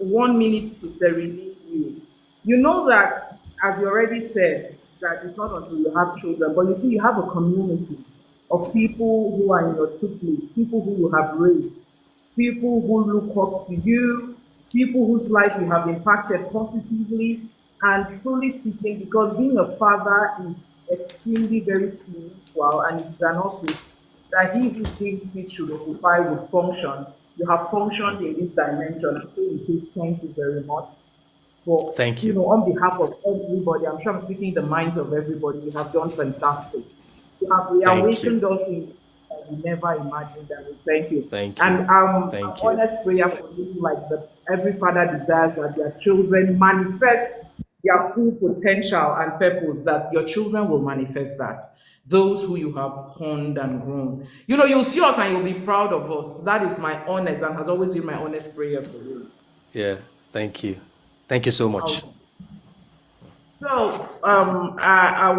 1 minute to serenade you. You know that, as you already said, that it's not until you have children, but you see, you have a community of people who are in your tutelage, people who you have raised, people who look up to you, people whose life you have impacted positively. And truly speaking, because being a father is extremely very spiritual and it is an office that he who thinks fit should occupy with function. You have functioned in this dimension. So we say thank you very much. But Thank you. on behalf of everybody, I'm sure I'm speaking in the minds of everybody. You have done fantastic. You have Thank you. reawakened us in that we never imagined. That we thank you. Thank you. And an Thank you. honest prayer for you, like every father desires that their children manifest their full potential and purpose. That your children will manifest that. Those who you have honed and grown. You'll see us and you'll be proud of us. That is my honest and has always been my honest prayer for you. Yeah. Thank you. Thank you so much. Okay. So,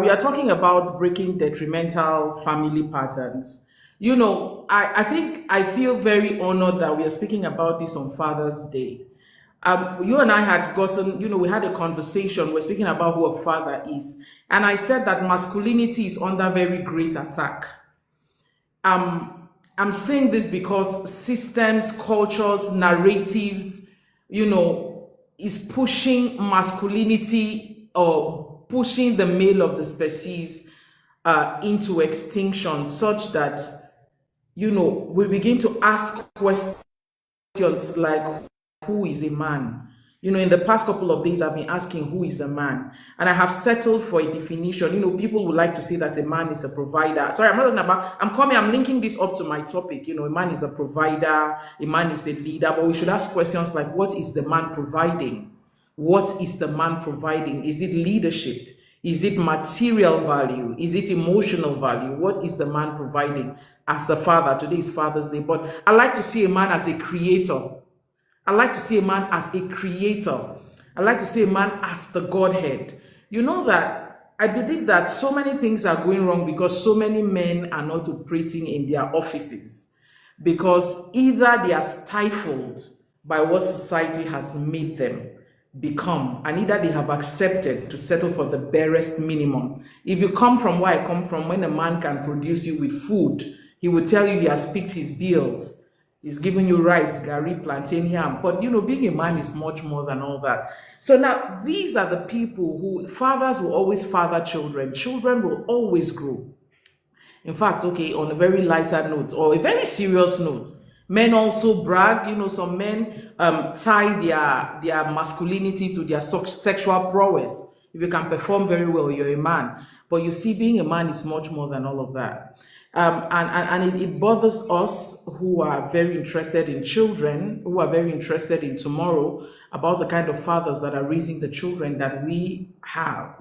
we are talking about breaking detrimental family patterns. I think I feel very honored that we are speaking about this on Father's Day. You and I had gotten, we had a conversation. We're speaking about who a father is. And I said that masculinity is under very great attack. I'm saying this because systems, cultures, narratives, is pushing masculinity or pushing the male of the species into extinction, such that we begin to ask questions like, who is a man? In the past couple of days, I've been asking, who is a man? And I have settled for a definition. People would like to say that a man is a provider. Sorry, I'm not talking about, I'm linking this up to my topic. A man is a provider, a man is a leader, but we should ask questions like, what is the man providing? What is the man providing? Is it leadership? Is it material value? Is it emotional value? What is the man providing as a father? Today is Father's Day, but I like to see a man as a creator. I like to see a man as a creator. I like to see a man as the Godhead. You know that I believe that so many things are going wrong because so many men are not operating in their offices. Because either they are stifled by what society has made them become, and either they have accepted to settle for the barest minimum. If you come from where I come from, when a man can produce you with food, he will tell you he has picked his bills. He's giving you rice, gari, plantain, yam. But being a man is much more than all that. So now these are the people who fathers will always father children. Children will always grow. In fact, okay, on a very lighter note or a very serious note, men also brag. Some men tie their masculinity to their sexual prowess. If you can perform very well, you're a man. But you see, being a man is much more than all of that. And it bothers us who are very interested in children, who are very interested in tomorrow, about the kind of fathers that are raising the children that we have.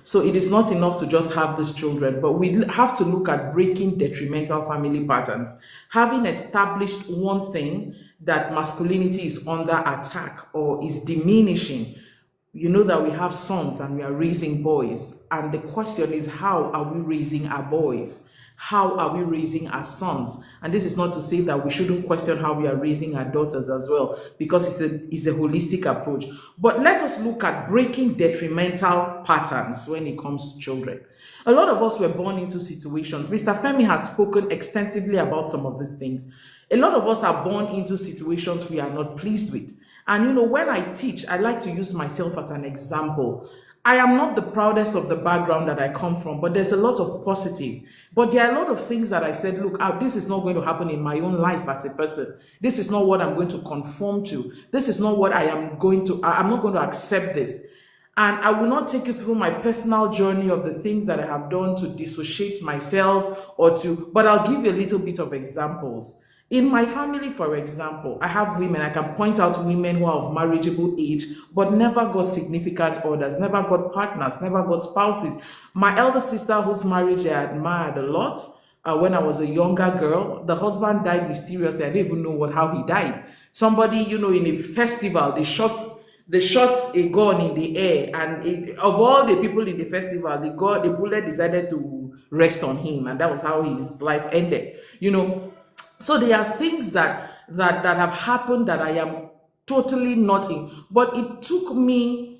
So it is not enough to just have these children, but we have to look at breaking detrimental family patterns. Having established one thing, that masculinity is under attack or is diminishing, that we have sons and we are raising boys. And the question is, how are we raising our boys? How are we raising our sons? And this is not to say that we shouldn't question how we are raising our daughters as well, because it's a holistic approach. But let us look at breaking detrimental patterns when it comes to children. A lot of us were born into situations. Mr. Femi has spoken extensively about some of these things. A lot of us are born into situations we are not pleased with. And when I teach, I like to use myself as an example. I am not the proudest of the background that I come from, but there's a lot of positive. But there are a lot of things that I said, look, this is not going to happen in my own life as a person. This is not what I'm going to conform to. This is not what I'm not going to accept this. And I will not take you through my personal journey of the things that I have done to dissociate myself but I'll give you a little bit of examples. In my family, for example, I have women, I can point out women who are of marriageable age, but never got significant others, never got partners, never got spouses. My elder sister, whose marriage I admired a lot, when I was a younger girl, the husband died mysteriously. I don't even know how he died. Somebody, in a festival, they shot a gun in the air, and of all the people in the festival, the bullet decided to rest on him, and that was how his life ended. So there are things that have happened that I am totally nothing. But it took me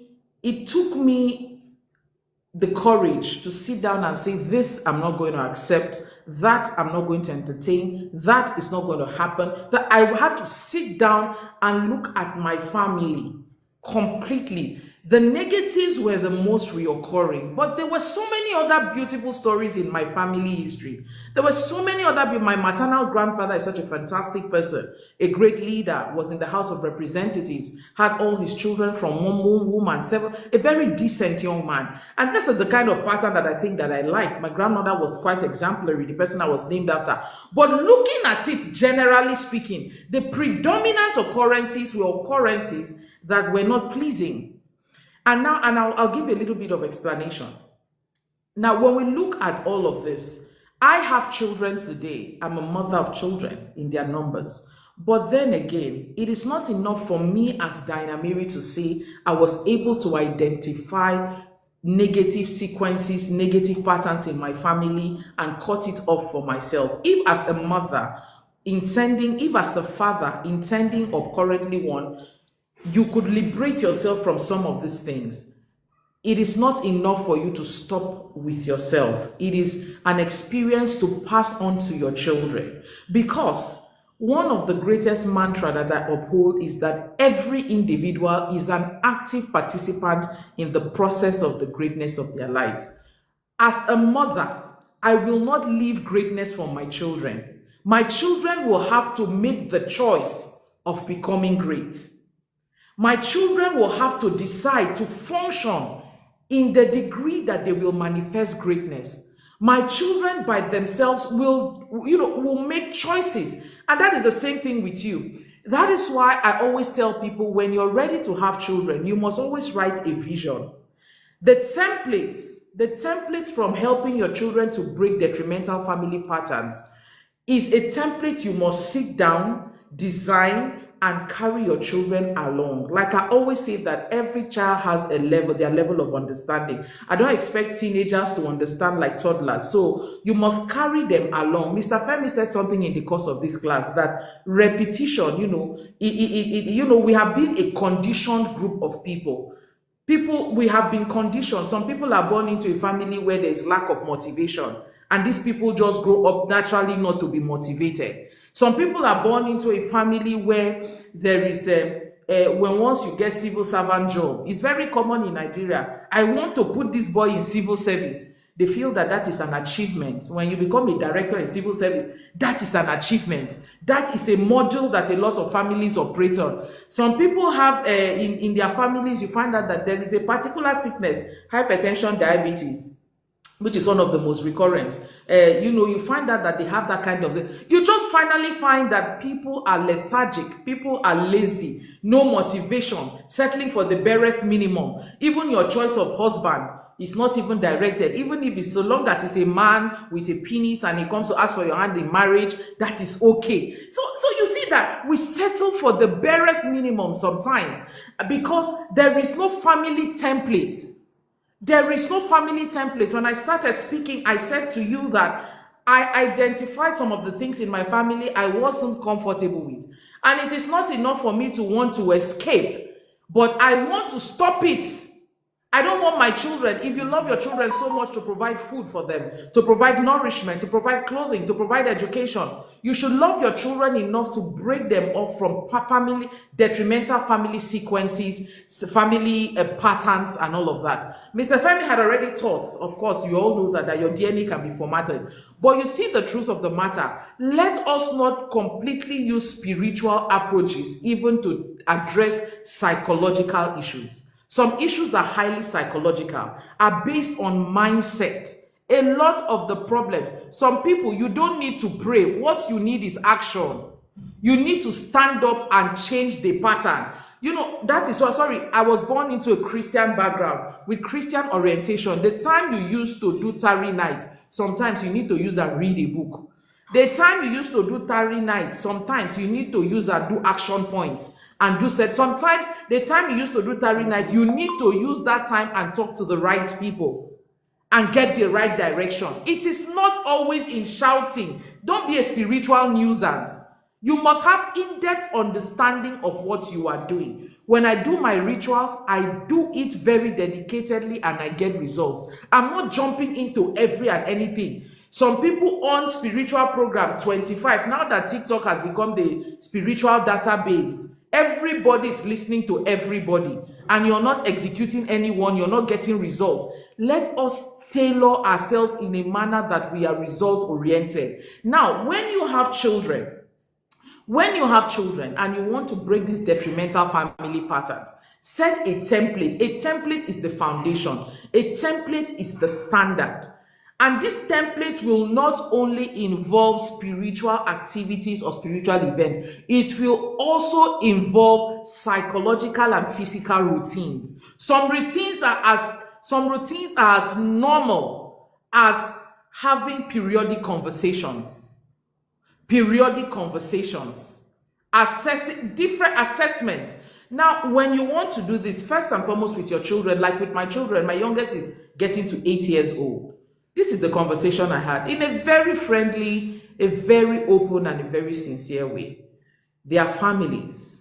the courage to sit down and say, this I'm not going to accept, that I'm not going to entertain, that is not going to happen. That I had to sit down and look at my family completely. The negatives were the most reoccurring, but there were so many other beautiful stories in my family history. There were so many other. My maternal grandfather is such a fantastic person, a great leader, was in the House of Representatives, had all his children from one woman, several, a very decent young man. And this is the kind of pattern that I think that I liked. My grandmother was quite exemplary, the person I was named after. But looking at it, generally speaking, the predominant occurrences were occurrences that were not pleasing. And now, I'll give you a little bit of explanation. Now, when we look at all of this, I have children today. I'm a mother of children in their numbers. But then again, it is not enough for me as Dynamiri to say I was able to identify negative sequences, negative patterns in my family and cut it off for myself. If as a mother, if as a father, intending or currently one, you could liberate yourself from some of these things, it is not enough for you to stop with yourself. It is an experience to pass on to your children. Because one of the greatest mantra that I uphold is that every individual is an active participant in the process of the greatness of their lives. As a mother, I will not leave greatness for my children. My children will have to make the choice of becoming great. My children will have to decide to function in the degree that they will manifest greatness. My children by themselves will make choices. And that is the same thing with you. That is why I always tell people, when you're ready to have children, you must always write a vision. The templates from helping your children to break detrimental family patterns is a template you must sit down, design, and carry your children along. Like I always say, that every child has their level of understanding. I don't expect teenagers to understand like toddlers. So you must carry them along. Mr. Femi said something in the course of this class, that repetition, we have been a conditioned group of people. We have been conditioned. Some people are born into a family where there's lack of motivation, and these people just grow up naturally not to be motivated. Some people are born into a family where there is when once you get civil servant job, it's very common in Nigeria. I want to put this boy in civil service. They feel that that is an achievement. When you become a director in civil service, that is an achievement. That is a model that a lot of families operate on. Some people have in their families, you find out that there is a particular sickness, hypertension, diabetes, which is one of the most recurrent. You find out that they have that kind of thing. You just finally find that people are lethargic, people are lazy, no motivation, settling for the barest minimum. Even your choice of husband is not even directed. Even if it's, so long as it's a man with a penis and he comes to ask for your hand in marriage, that is okay. So you see that we settle for the barest minimum sometimes because there is no family template. There is no family template. When I started speaking, I said to you that I identified some of the things in my family I wasn't comfortable with. And it is not enough for me to want to escape, but I want to stop it. I don't want my children, if you love your children so much, to provide food for them, to provide nourishment, to provide clothing, to provide education. You should love your children enough to break them off from detrimental family sequences, family patterns, and all of that. Mr. Femi had already taught, of course, you all know that your DNA can be formatted. But you see the truth of the matter. Let us not completely use spiritual approaches even to address psychological issues. Some issues are highly psychological, are based on mindset. A lot of the problems, some people, you don't need to pray. What you need is action. You need to stand up and change the pattern. That is why, I was born into a Christian background with Christian orientation. The time you used to do tarry night, sometimes you need to use and read a book. The time you used to do tarry night, sometimes you need to use and do action points. And do set. Sometimes the time you used to do tarry night, you need to use that time and talk to the right people and get the right direction. It is not always in shouting. Don't be a spiritual nuisance. You must have in-depth understanding of what you are doing. When I do my rituals, I do it very dedicatedly and I get results. I'm not jumping into every and anything. Some people on spiritual program 25, now that TikTok has become the spiritual database, everybody is listening to everybody and you're not executing anyone, you're not getting results. Let us tailor ourselves in a manner that we are result oriented. Now, when you have children and you want to break these detrimental family patterns, set a template. A template is the foundation. A template is the standard. And this template will not only involve spiritual activities or spiritual events, it will also involve psychological and physical routines. Some routines are as normal as having periodic conversations, assessing different assessments. Now, when you want to do this, first and foremost with your children, like with my children, my youngest is getting to 8 years old. This is the conversation I had in a very friendly, a very open, and a very sincere way. They are families.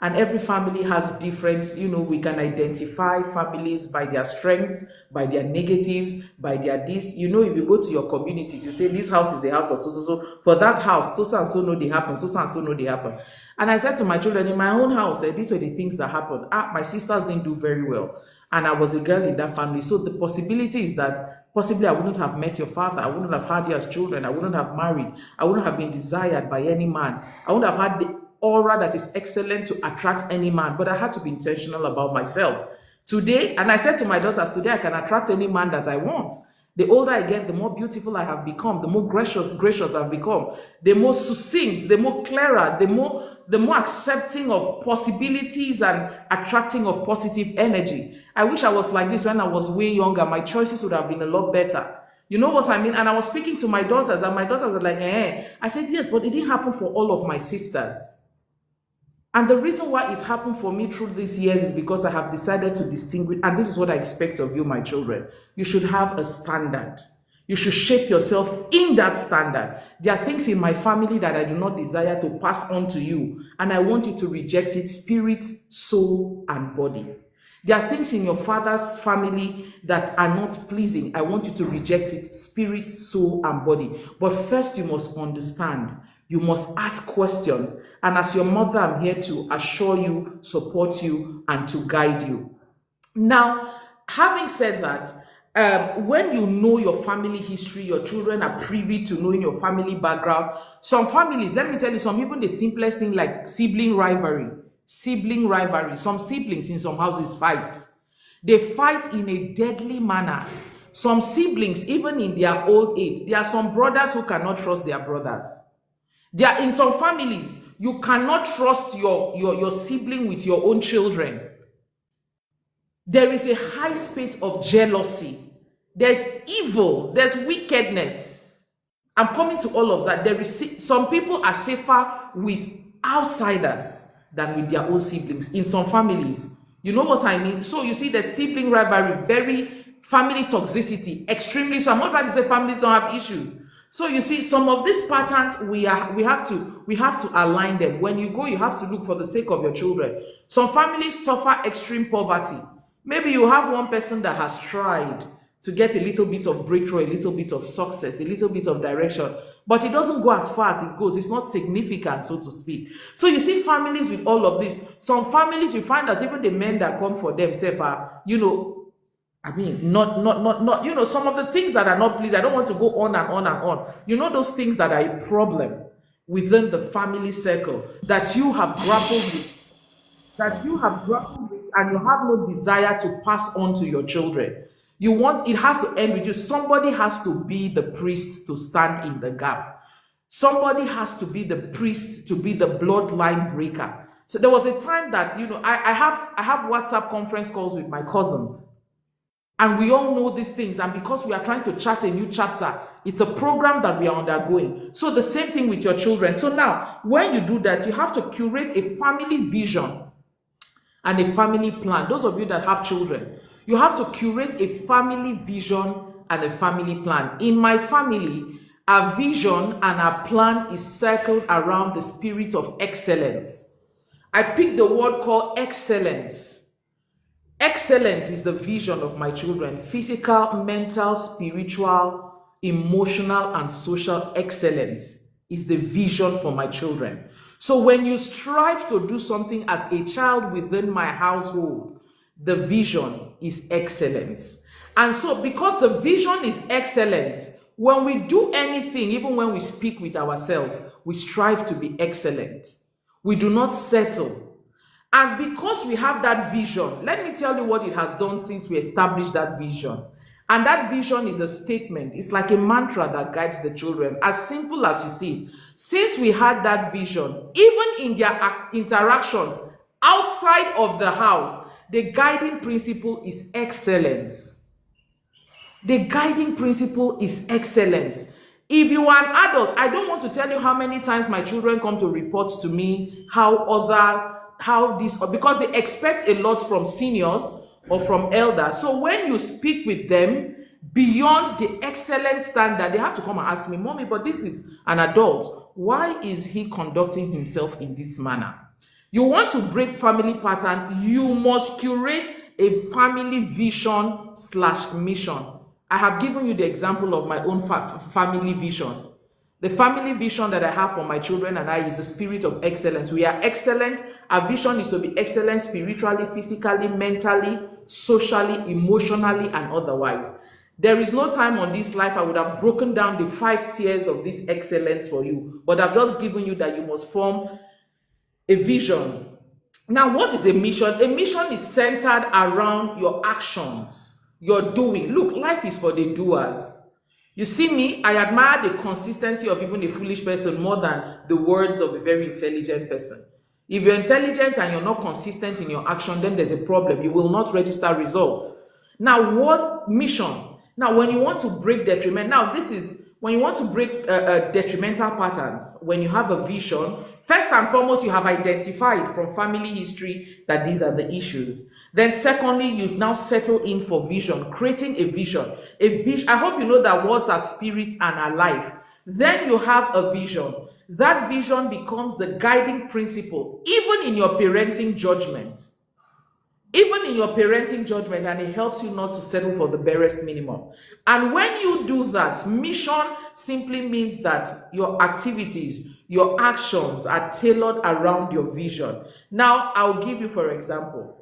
And every family has different, we can identify families by their strengths, by their negatives, by their this. If you go to your communities, you say, this house is the house of so. For that house, so and so know they happen, so and so know they happen. And I said to my children, in my own house, these were the things that happened. My sisters didn't do very well. And I was a girl in that family. So the possibility is that possibly I wouldn't have met your father. I wouldn't have had you as children. I wouldn't have married. I wouldn't have been desired by any man. I wouldn't have had the aura that is excellent to attract any man. But I had to be intentional about myself. Today, and I said to my daughters, today I can attract any man that I want. The older I get, the more beautiful I have become, the more gracious I've become, the more succinct, the more clearer, the more accepting of possibilities and attracting of positive energy. I wish I was like this when I was way younger. My choices would have been a lot better. You know what I mean? And I was speaking to my daughters, and my daughters were like, I said, yes, but it didn't happen for all of my sisters. And the reason why it happened for me through these years is because I have decided to distinguish, and this is what I expect of you, my children. You should have a standard. You should shape yourself in that standard. There are things in my family that I do not desire to pass on to you, and I want you to reject it, spirit, soul, and body. There are things in your father's family that are not pleasing. I want you to reject it, spirit, soul, and body. But first, you must understand. You must ask questions. And as your mother, I'm here to assure you, support you, and to guide you. Now, having said that, when you know your family history, your children are privy to knowing your family background. Some families, let me tell you, even the simplest thing like sibling rivalry. Some siblings in some houses fight. They fight in a deadly manner. Some siblings, even in their old age, there are some brothers who cannot trust their brothers. There are in some families, you cannot trust your sibling with your own children. There is a high state of jealousy. There's evil. There's wickedness. I'm coming to all of that. Some people are safer with outsiders than with their own siblings in some families. You know what I mean? So you see the sibling rivalry, very family toxicity, extremely. So I'm not trying to say families don't have issues. So you see, some of these patterns we have to align them. When you go, you have to look for the sake of your children. Some families suffer extreme poverty. Maybe you have one person that has tried to get a little bit of breakthrough, a little bit of success, a little bit of direction, but it doesn't go as far as it goes. It's not significant, so to speak. So you see families with all of this. Some families, you find that even the men that come for themselves are, not, some of the things that are not pleased. I don't want to go on and on and on. Those things that are a problem within the family circle that you have grappled with, and you have no desire to pass on to your children. It has to end with you. Somebody has to be the priest to stand in the gap. Somebody has to be the priest to be the bloodline breaker. So there was a time that, I have WhatsApp conference calls with my cousins. And we all know these things. And because we are trying to chart a new chapter, it's a program that we are undergoing. So the same thing with your children. So now, when you do that, you have to curate a family vision and a family plan. Those of you that have children, you have to curate a family vision and a family plan. In my family, Our vision and our plan is circled around the spirit of excellence. I picked the word called excellence. Excellence is the vision of my children. Physical, mental, spiritual, emotional, and social excellence is the vision for my children. So when you strive to do something as a child within my household, the vision is excellence. And so because the vision is excellence, when we do anything, even when we speak with ourselves, we strive to be excellent. We do not settle. And because we have that vision, let me tell you what it has done since we established that vision. And that vision is a statement. It's like a mantra that guides the children, as simple as you see it. Since we had that vision, even in their interactions outside of the house, the guiding principle is excellence. The guiding principle is excellence. If you are an adult, I don't want to tell you how many times my children come to report to me because they expect a lot from seniors or from elders. So when you speak with them beyond the excellent standard, they have to come and ask me, Mommy, but this is an adult. Why is he conducting himself in this manner? You want to break family pattern, you must curate a family vision/mission. I have given you the example of my own family vision. The family vision that I have for my children and I is the spirit of excellence. We are excellent. Our vision is to be excellent spiritually, physically, mentally, socially, emotionally, and otherwise. There is no time on this life I would have broken down the 5 tiers of this excellence for you, but I've just given you that you must form a vision. Now, what is a mission? A mission is centered around your actions, your doing. Look, life is for the doers. You see me, I admire the consistency of even a foolish person more than the words of a very intelligent person. If you're intelligent and you're not consistent in your action, then there's a problem. You will not register results. Now, what mission? Now, when you want to break detriment, now this is when you want to break detrimental patterns, when you have a vision, first and foremost, you have identified from family history that these are the issues. Then secondly, you now settle in for vision, creating a vision. A vision. I hope you know that words are spirits and are life. Then you have a vision. That vision becomes the guiding principle, even in your parenting judgment. Even in your parenting judgment, and it helps you not to settle for the barest minimum. And when you do that, mission simply means that your activities, your actions are tailored around your vision. Now, I'll give you, for example,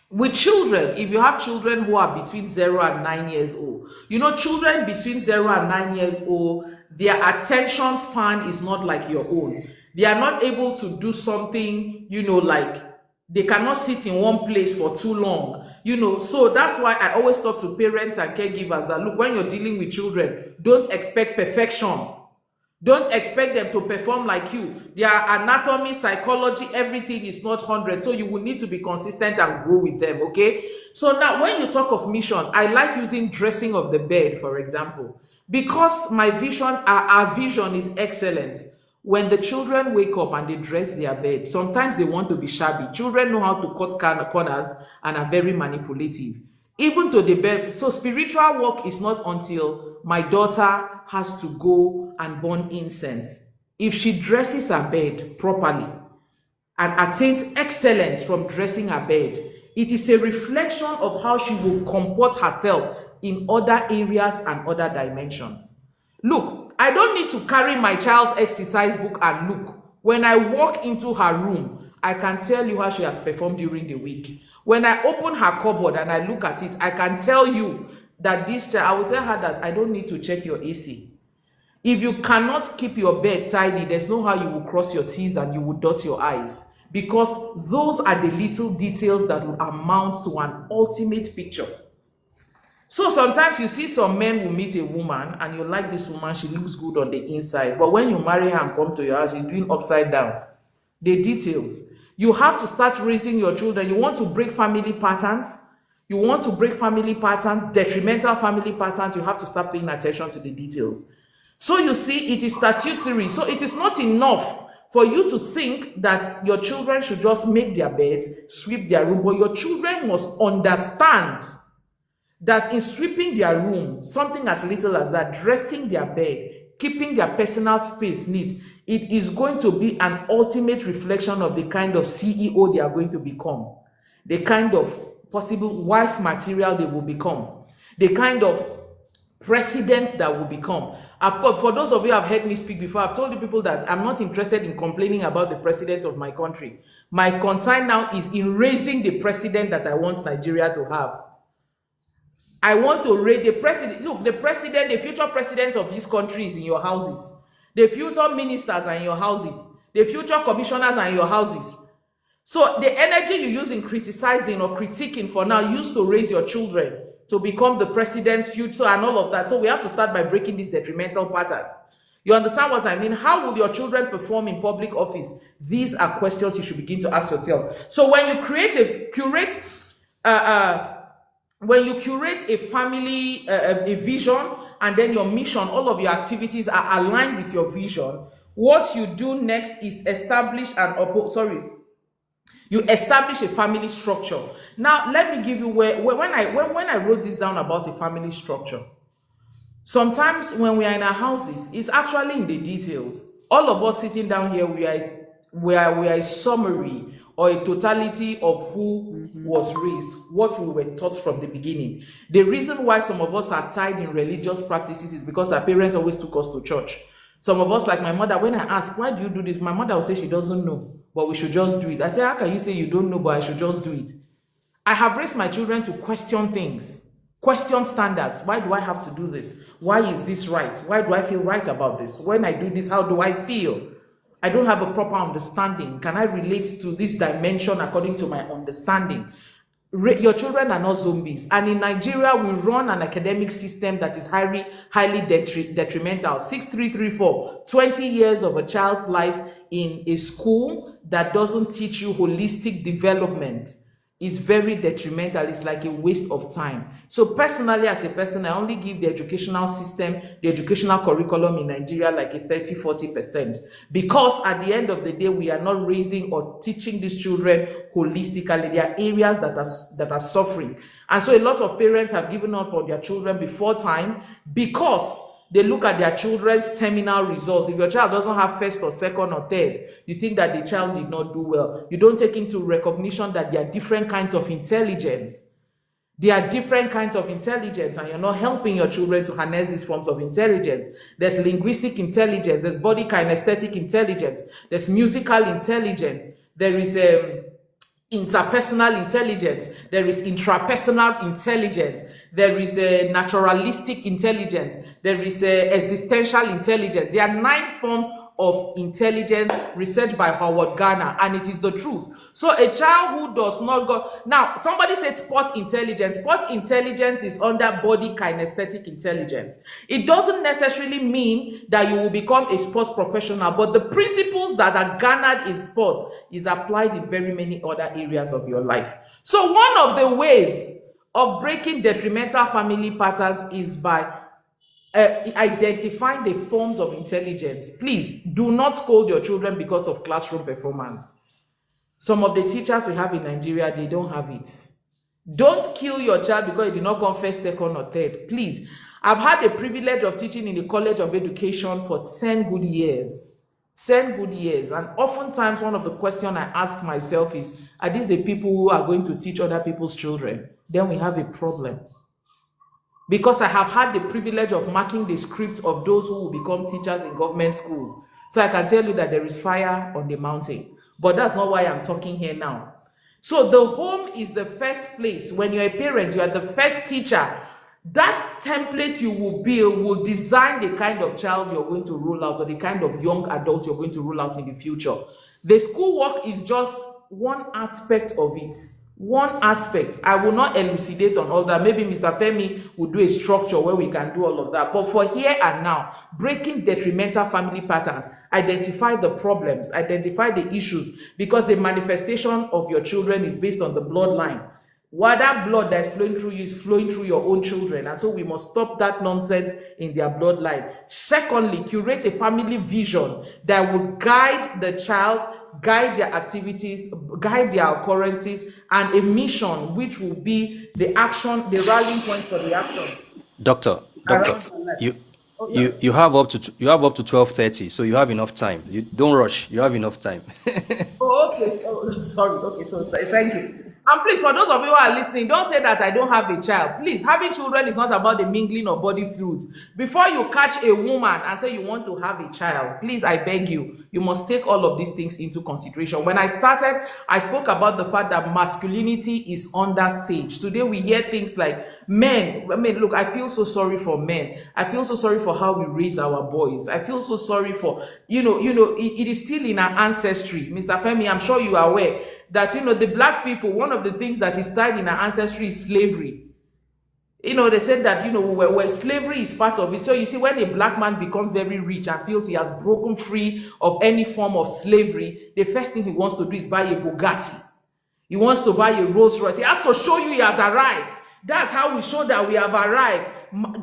with children, if you have children who are between 0 and 9 years old, you know, children between 0 and 9 years old, their attention span is not like your own. They are not able to do something, you know, like they cannot sit in one place for too long, you know. So that's why I always talk to parents and caregivers that, look, when you're dealing with children, don't expect perfection. Don't expect them to perform like you. Their anatomy, psychology, everything is not 100. So you will need to be consistent and grow with them, okay? So now when you talk of mission, I like using dressing of the bed, for example, because my vision, our vision is excellence. When the children wake up and they dress their bed, sometimes they want to be shabby. Children know how to cut corners and are very manipulative. Even to the bed. So spiritual work is not until my daughter has to go and burn incense. If she dresses her bed properly and attains excellence from dressing her bed, it is a reflection of how she will comport herself in other areas and other dimensions. Look, I don't need to carry my child's exercise book and look. When I walk into her room, I can tell you how she has performed during the week. When I open her cupboard and I look at it, I can tell you that this child, I will tell her that I don't need to check your AC. If you cannot keep your bed tidy, there's no how you will cross your T's and you will dot your I's. Because those are the little details that will amount to an ultimate picture. So sometimes you see some men will meet a woman and you like this woman, she looks good on the inside. But when you marry her and come to your house, she's doing upside down. The details. You have to start raising your children. You want to break family patterns. You want to break family patterns, detrimental family patterns. You have to start paying attention to the details. So you see, it is statutory. So it is not enough for you to think that your children should just make their beds, sweep their room. But your children must understand that in sweeping their room, something as little as that, dressing their bed, keeping their personal space neat, it is going to be an ultimate reflection of the kind of CEO they are going to become, the kind of possible wife material they will become, the kind of presidents that will become. Of course, for those of you who have heard me speak before, I've told you people that I'm not interested in complaining about the president of my country. My concern now is in raising the president that I want Nigeria to have. I want to raise the president. Look, the president, the future presidents of this country is in your houses. The future ministers are in your houses. The future commissioners are in your houses. So the energy you use in criticizing or critiquing for now, use to raise your children to become the president's future and all of that. So we have to start by breaking these detrimental patterns. You understand what I mean? How will your children perform in public office? These are questions you should begin to ask yourself. So when you curate a family, a vision, and then your mission, all of your activities are aligned with your vision, what you do next is you establish a family structure. Now, let me give you when I wrote this down about a family structure. Sometimes when we are in our houses, it's actually in the details. All of us sitting down here, we are a summary or a totality of who was raised, what we were taught from the beginning. The reason why some of us are tied in religious practices is because our parents always took us to church. Some of us, like my mother, when I ask, why do you do this? My mother will say she doesn't know, but we should just do it. I say, how can you say you don't know, but I should just do it? I have raised my children to question things, question standards. Why do I have to do this? Why is this right? Why do I feel right about this? When I do this, how do I feel? I don't have a proper understanding. Can I relate to this dimension according to my understanding? Your children are not zombies. And in Nigeria, we run an academic system that is highly detrimental. 6334, 20 years of a child's life in a school that doesn't teach you holistic development is very detrimental. It's like a waste of time. So personally, as a person, I only give the educational system, the educational curriculum in Nigeria like a 30-40%. Because at the end of the day, we are not raising or teaching these children holistically. There are areas that are suffering. And so a lot of parents have given up on their children before time because they look at their children's terminal results. If your child doesn't have first or second or third, you think that the child did not do well. You don't take into recognition that there are different kinds of intelligence. There are different kinds of intelligence, and you're not helping your children to harness these forms of intelligence. There's linguistic intelligence, there's body kinesthetic intelligence, there's musical intelligence, there is interpersonal intelligence, there is intrapersonal intelligence, there is a naturalistic intelligence, there is a existential intelligence. There are 9 forms of intelligence researched by Howard Gardner, and it is the truth. So a child who does not go now, somebody said sport intelligence. Sport intelligence is under body kinesthetic intelligence. It doesn't necessarily mean that you will become a sports professional, but the principles that are garnered in sports is applied in very many other areas of your life. So one of the ways of breaking detrimental family patterns is by identifying the forms of intelligence. Please do not scold your children because of classroom performance. Some of the teachers we have in Nigeria, they don't have it. Don't kill your child because you did not come first, second, or third. Please. I've had the privilege of teaching in the College of Education for 10 good years. 10 good years. And oftentimes one of the questions I ask myself is, are these the people who are going to teach other people's children? Then we have a problem. Because I have had the privilege of marking the scripts of those who will become teachers in government schools. So I can tell you that there is fire on the mountain. But that's not why I'm talking here now. So the home is the first place. When you're a parent, you are the first teacher. That template you will build will design the kind of child you're going to roll out or the kind of young adult you're going to roll out in the future. The schoolwork is just one aspect of it. One aspect. I will not elucidate on all that. Maybe Mr. Femi will do a structure where we can do all of that. But for here and now, breaking detrimental family patterns, identify the problems, identify the issues, because the manifestation of your children is based on the bloodline. What that blood that is flowing through you is flowing through your own children. And so we must stop that nonsense in their bloodline. Secondly, curate a family vision that will guide the child, guide their activities, guide their occurrences, and a mission which will be the action, the rallying point for the action. Doctor, you Oh, yeah. You have up to 12:30, so you have enough time. You don't rush. You have enough time. Oh, okay. So, sorry. Okay. So, thank you. And please, for those of you who are listening, don't say that I don't have a child. Please, having children is not about the mingling of body fluids. Before you catch a woman and say you want to have a child, please, I beg you, you must take all of these things into consideration. When I started, I spoke about the fact that masculinity is under siege. Today, we hear things like men. I mean, look, I feel so sorry for men. I feel so sorry for how we raise our boys. I feel so sorry for, it is still in our ancestry. Mr. Femi, I'm sure you are aware that, the black people, one of the things that is tied in our ancestry is slavery. They said that, where slavery is part of it. So you see, when a black man becomes very rich and feels he has broken free of any form of slavery, the first thing he wants to do is buy a Bugatti. He wants to buy a Rolls Royce. He has to show you he has arrived. That's how we show that we have arrived.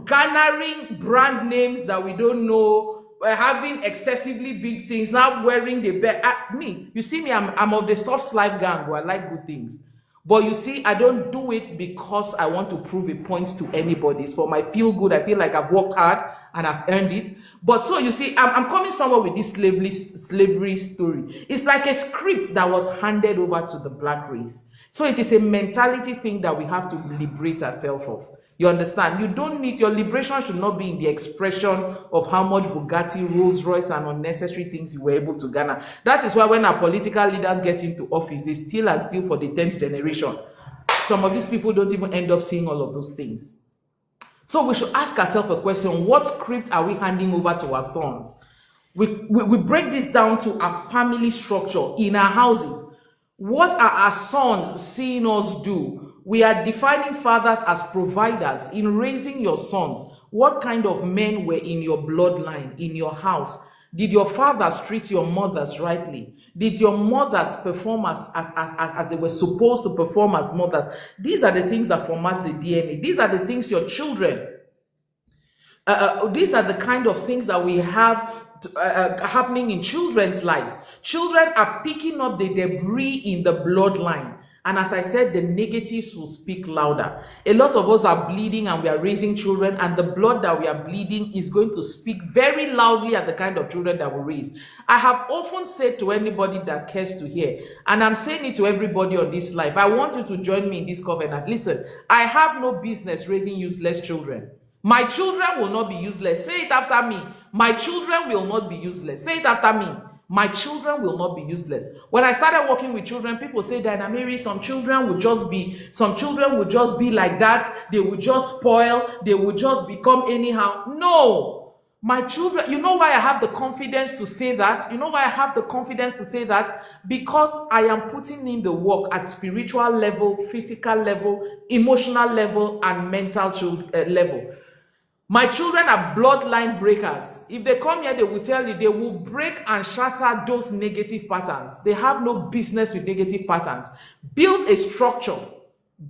Garnering brand names that we don't know, having excessively big things, now wearing the best. You see me, I'm of the soft life gang who I like good things. But you see, I don't do it because I want to prove a point to anybody. It's for my feel good. I feel like I've worked hard and I've earned it. But so you see, I'm coming somewhere with this slavery story. It's like a script that was handed over to the black race. So it is a mentality thing that we have to liberate ourselves of. You understand? You don't need, your liberation should not be in the expression of how much Bugatti, Rolls Royce, and unnecessary things you were able to garner. That is why when our political leaders get into office, they steal and steal for the 10th generation. Some of these people don't even end up seeing all of those things. So we should ask ourselves a question: what script are we handing over to our sons? We break this down to a family structure in our houses. What are our sons seeing us do? We are defining fathers as providers. In raising your sons, what kind of men were in your bloodline, in your house? Did your fathers treat your mothers rightly? Did your mothers perform as they were supposed to perform as mothers? These are the things that format the DNA. These are the things your children, these are the kind of things that we have happening in children's lives. Children are picking up the debris in the bloodline. And as I said, the negatives will speak louder. A lot of us are bleeding and we are raising children, and the blood that we are bleeding is going to speak very loudly at the kind of children that we raise. I have often said to anybody that cares to hear, and I'm saying it to everybody on this life, I want you to join me in this covenant. Listen, I have no business raising useless children. My children will not be useless. Say it after me. My children will not be useless. Say it after me. My children will not be useless. When I started working with children, people say, Diana Mary, some children would just be like that. They would just spoil. They would just become anyhow. No. My children, you know why I have the confidence to say that? You know why I have the confidence to say that? Because I am putting in the work at spiritual level, physical level, emotional level, and mental level. My children are bloodline breakers. If they come here, they will tell you, they will break and shatter those negative patterns. They have no business with negative patterns. Build a structure.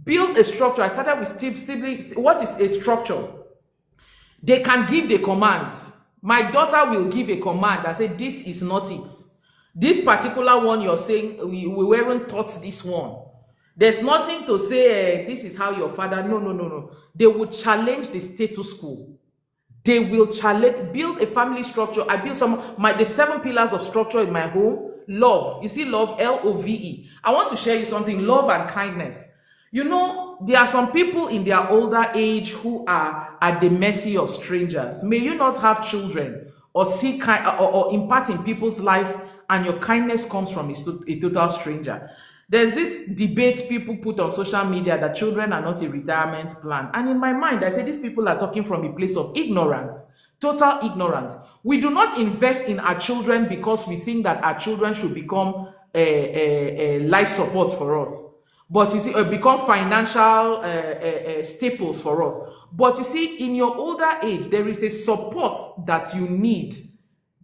Build a structure. I started with siblings. What is a structure? They can give the command. My daughter will give a command and say, this is not it. This particular one you're saying, we weren't taught this one. There's nothing to say, this is how your father, no. They will challenge the status quo. They will challenge, build a family structure. I built the 7 pillars of structure in my home. Love. You see love, L-O-V-E. I want to share you something, love and kindness. You know, there are some people in their older age who are at the mercy of strangers. May you not have children or see or impart in people's life and your kindness comes from a total stranger. There's this debate people put on social media that children are not a retirement plan. And in my mind, I say these people are talking from a place of ignorance, total ignorance. We do not invest in our children because we think that our children should become a life support for us. But you see, become financial staples for us. But you see, in your older age, there is a support that you need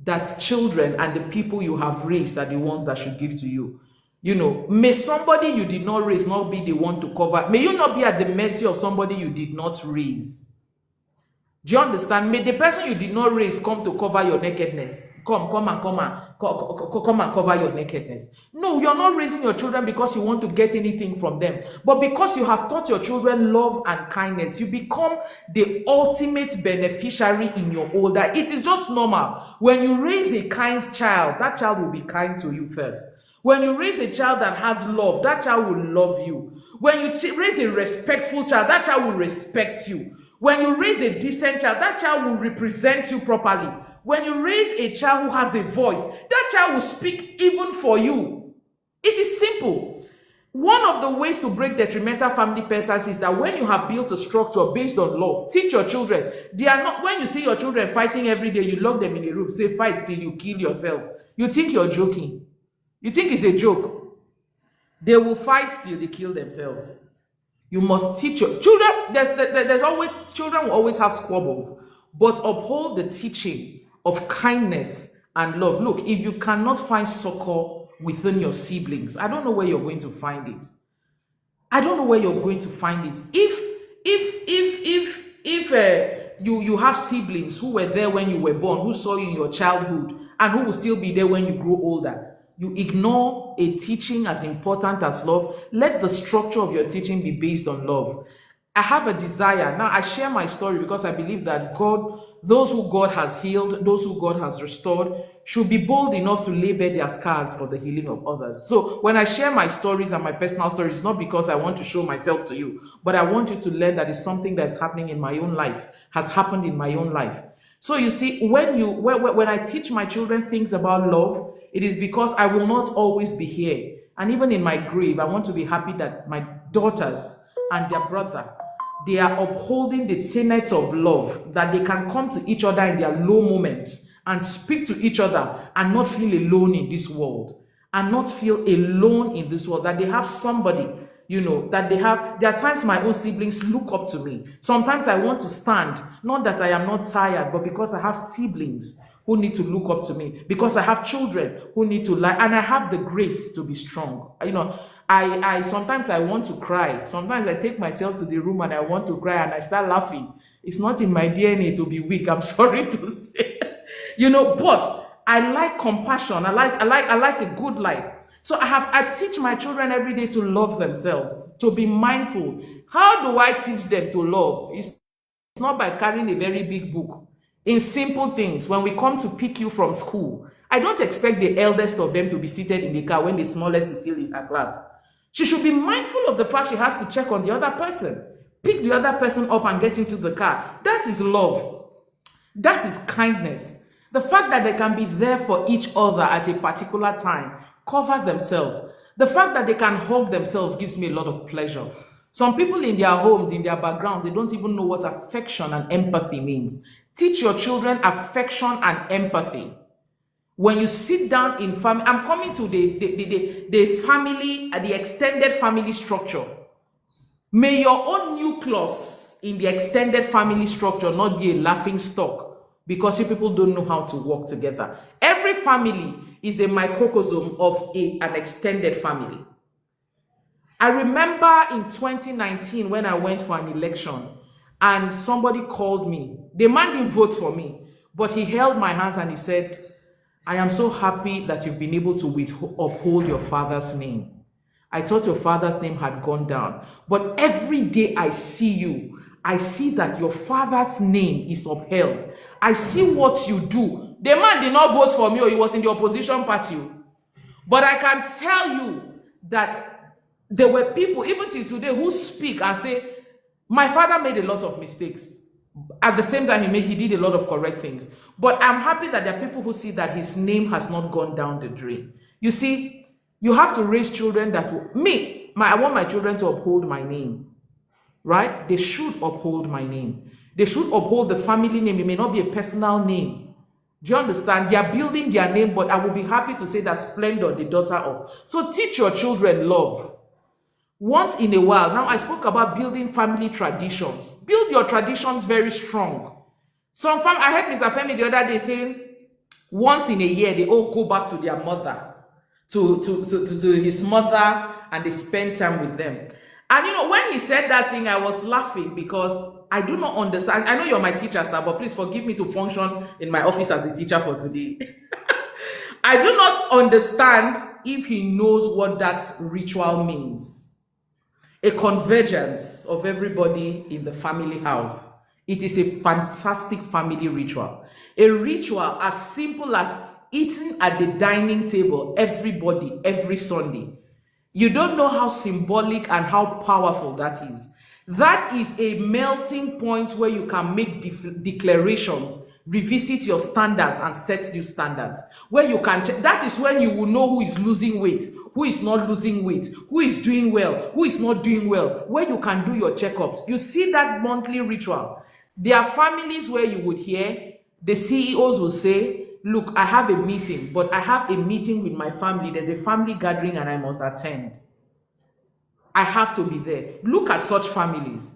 that children and the people you have raised are the ones that should give to you. You know, may somebody you did not raise not be the one to cover. May you not be at the mercy of somebody you did not raise. Do you understand? May the person you did not raise come to cover your nakedness. Come and cover your nakedness. No, you're not raising your children because you want to get anything from them, but because you have taught your children love and kindness. You become the ultimate beneficiary in your older. It is just normal. When you raise a kind child, that child will be kind to you first. When you raise a child that has love, that child will love you. When you raise a respectful child, that child will respect you. When you raise a decent child, that child will represent you properly. When you raise a child who has a voice, that child will speak even for you. It is simple. One of the ways to break detrimental family patterns is that when you have built a structure based on love, teach your children. They are not, when you see your children fighting every day, you lock them in a room, say fight till you kill yourself. You think you're joking. You think it's a joke. They will fight till they kill themselves. You must teach your children. There's always, children will always have squabbles, but uphold the teaching of kindness and love. Look, if you cannot find succor within your siblings, I don't know where you're going to find it. I don't know where you're going to find it. If you have siblings who were there when you were born, who saw you in your childhood, and who will still be there when you grow older, you ignore a teaching as important as love. Let the structure of your teaching be based on love. I have a desire. Now, I share my story because I believe that God, those who God has healed, those who God has restored, should be bold enough to lay bare their scars for the healing of others. So when I share my stories and my personal stories, not because I want to show myself to you, but I want you to learn that it's something that's happening in my own life, has happened in my own life. So you see, when I teach my children things about love, it is because I will not always be here. And even in my grave, I want to be happy that my daughters and their brother, they are upholding the tenets of love, that they can come to each other in their low moments and speak to each other and not feel alone in this world. And not feel alone in this world, that they have somebody, you know, that they have. There are times my own siblings look up to me. Sometimes I want to stand, not that I am not tired, but because I have siblings who need to look up to me, because I have children who need to lie, and I have the grace to be strong. You know, I sometimes I want to cry. Sometimes I take myself to the room and I want to cry and I start laughing. It's not in my DNA to be weak, I'm sorry to say. You know, but I like compassion. I like a good life. So I teach my children every day to love themselves, to be mindful. How do I teach them to love? It's not by carrying a very big book. In simple things, when we come to pick you from school, I don't expect the eldest of them to be seated in the car when the smallest is still in her class. She should be mindful of the fact she has to check on the other person, pick the other person up and get into the car. That is love. That is kindness. The fact that they can be there for each other at a particular time, cover themselves. The fact that they can hug themselves gives me a lot of pleasure. Some people in their homes, in their backgrounds, they don't even know what affection and empathy means. Teach your children affection and empathy. When you sit down in family, I'm coming to the family, the extended family structure. May your own nucleus in the extended family structure not be a laughing stock because you people don't know how to work together. Every family is a microcosm of an extended family. I remember in 2019 when I went for an election and somebody called me. The man didn't vote for me, but he held my hands and he said, I am so happy that you've been able to uphold your father's name. I thought your father's name had gone down, but every day I see you, I see that your father's name is upheld. I see what you do. The man did not vote for me, or he was in the opposition party. But I can tell you that there were people, even till today, who speak and say, my father made a lot of mistakes. At the same time, he did a lot of correct things. But I'm happy that there are people who see that his name has not gone down the drain. You see, you have to raise children that will, I want my children to uphold my name, right? They should uphold my name. They should uphold the family name. It may not be a personal name. Do you understand? They are building their name, but I will be happy to say that Splendor, the daughter of. So teach your children love. Once in a while, now I spoke about building family traditions. Build your traditions very strong. I heard Mr. Femi the other day saying, once in a year, they all go back to their mother, to his mother, and they spend time with them. And you know, when he said that thing, I was laughing because I do not understand. I know you're my teacher, sir, but please forgive me to function in my office as the teacher for today. I do not understand if he knows what that ritual means. A convergence of everybody in the family house. It is a fantastic family ritual. A ritual as simple as eating at the dining table, everybody, every Sunday. You don't know how symbolic and how powerful that is. That is a melting point where you can make declarations, revisit your standards and set new standards. Where you can, that is when you will know who is losing weight, who is not losing weight, who is doing well, who is not doing well, where you can do your checkups. You see that monthly ritual. There are families where you would hear the CEOs will say, look, I have a meeting, but I have a meeting with my family. There's a family gathering and I must attend. I have to be there. Look at such families.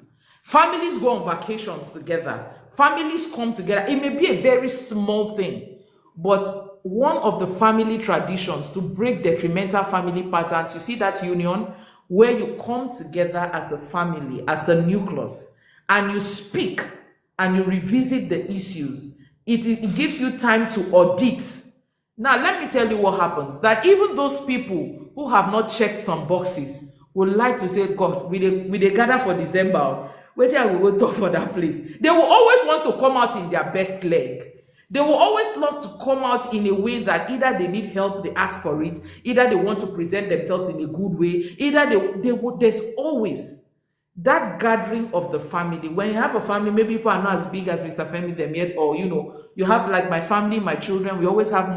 Families go on vacations together. Families come together. It may be a very small thing, but one of the family traditions to break detrimental family patterns, you see that union where you come together as a family, as a nucleus, and you speak and you revisit the issues. It gives you time to audit. Now, let me tell you what happens. That even those people who have not checked some boxes would like to say, God, we they gather for December. Wait till I will go talk for that place. They will always want to come out in their best leg. They will always love to come out in a way that either they need help, they ask for it, either they want to present themselves in a good way, either there's always that gathering of the family. When you have a family, maybe people are not as big as Mr. Femi them yet, or you have like my family, my children, we always have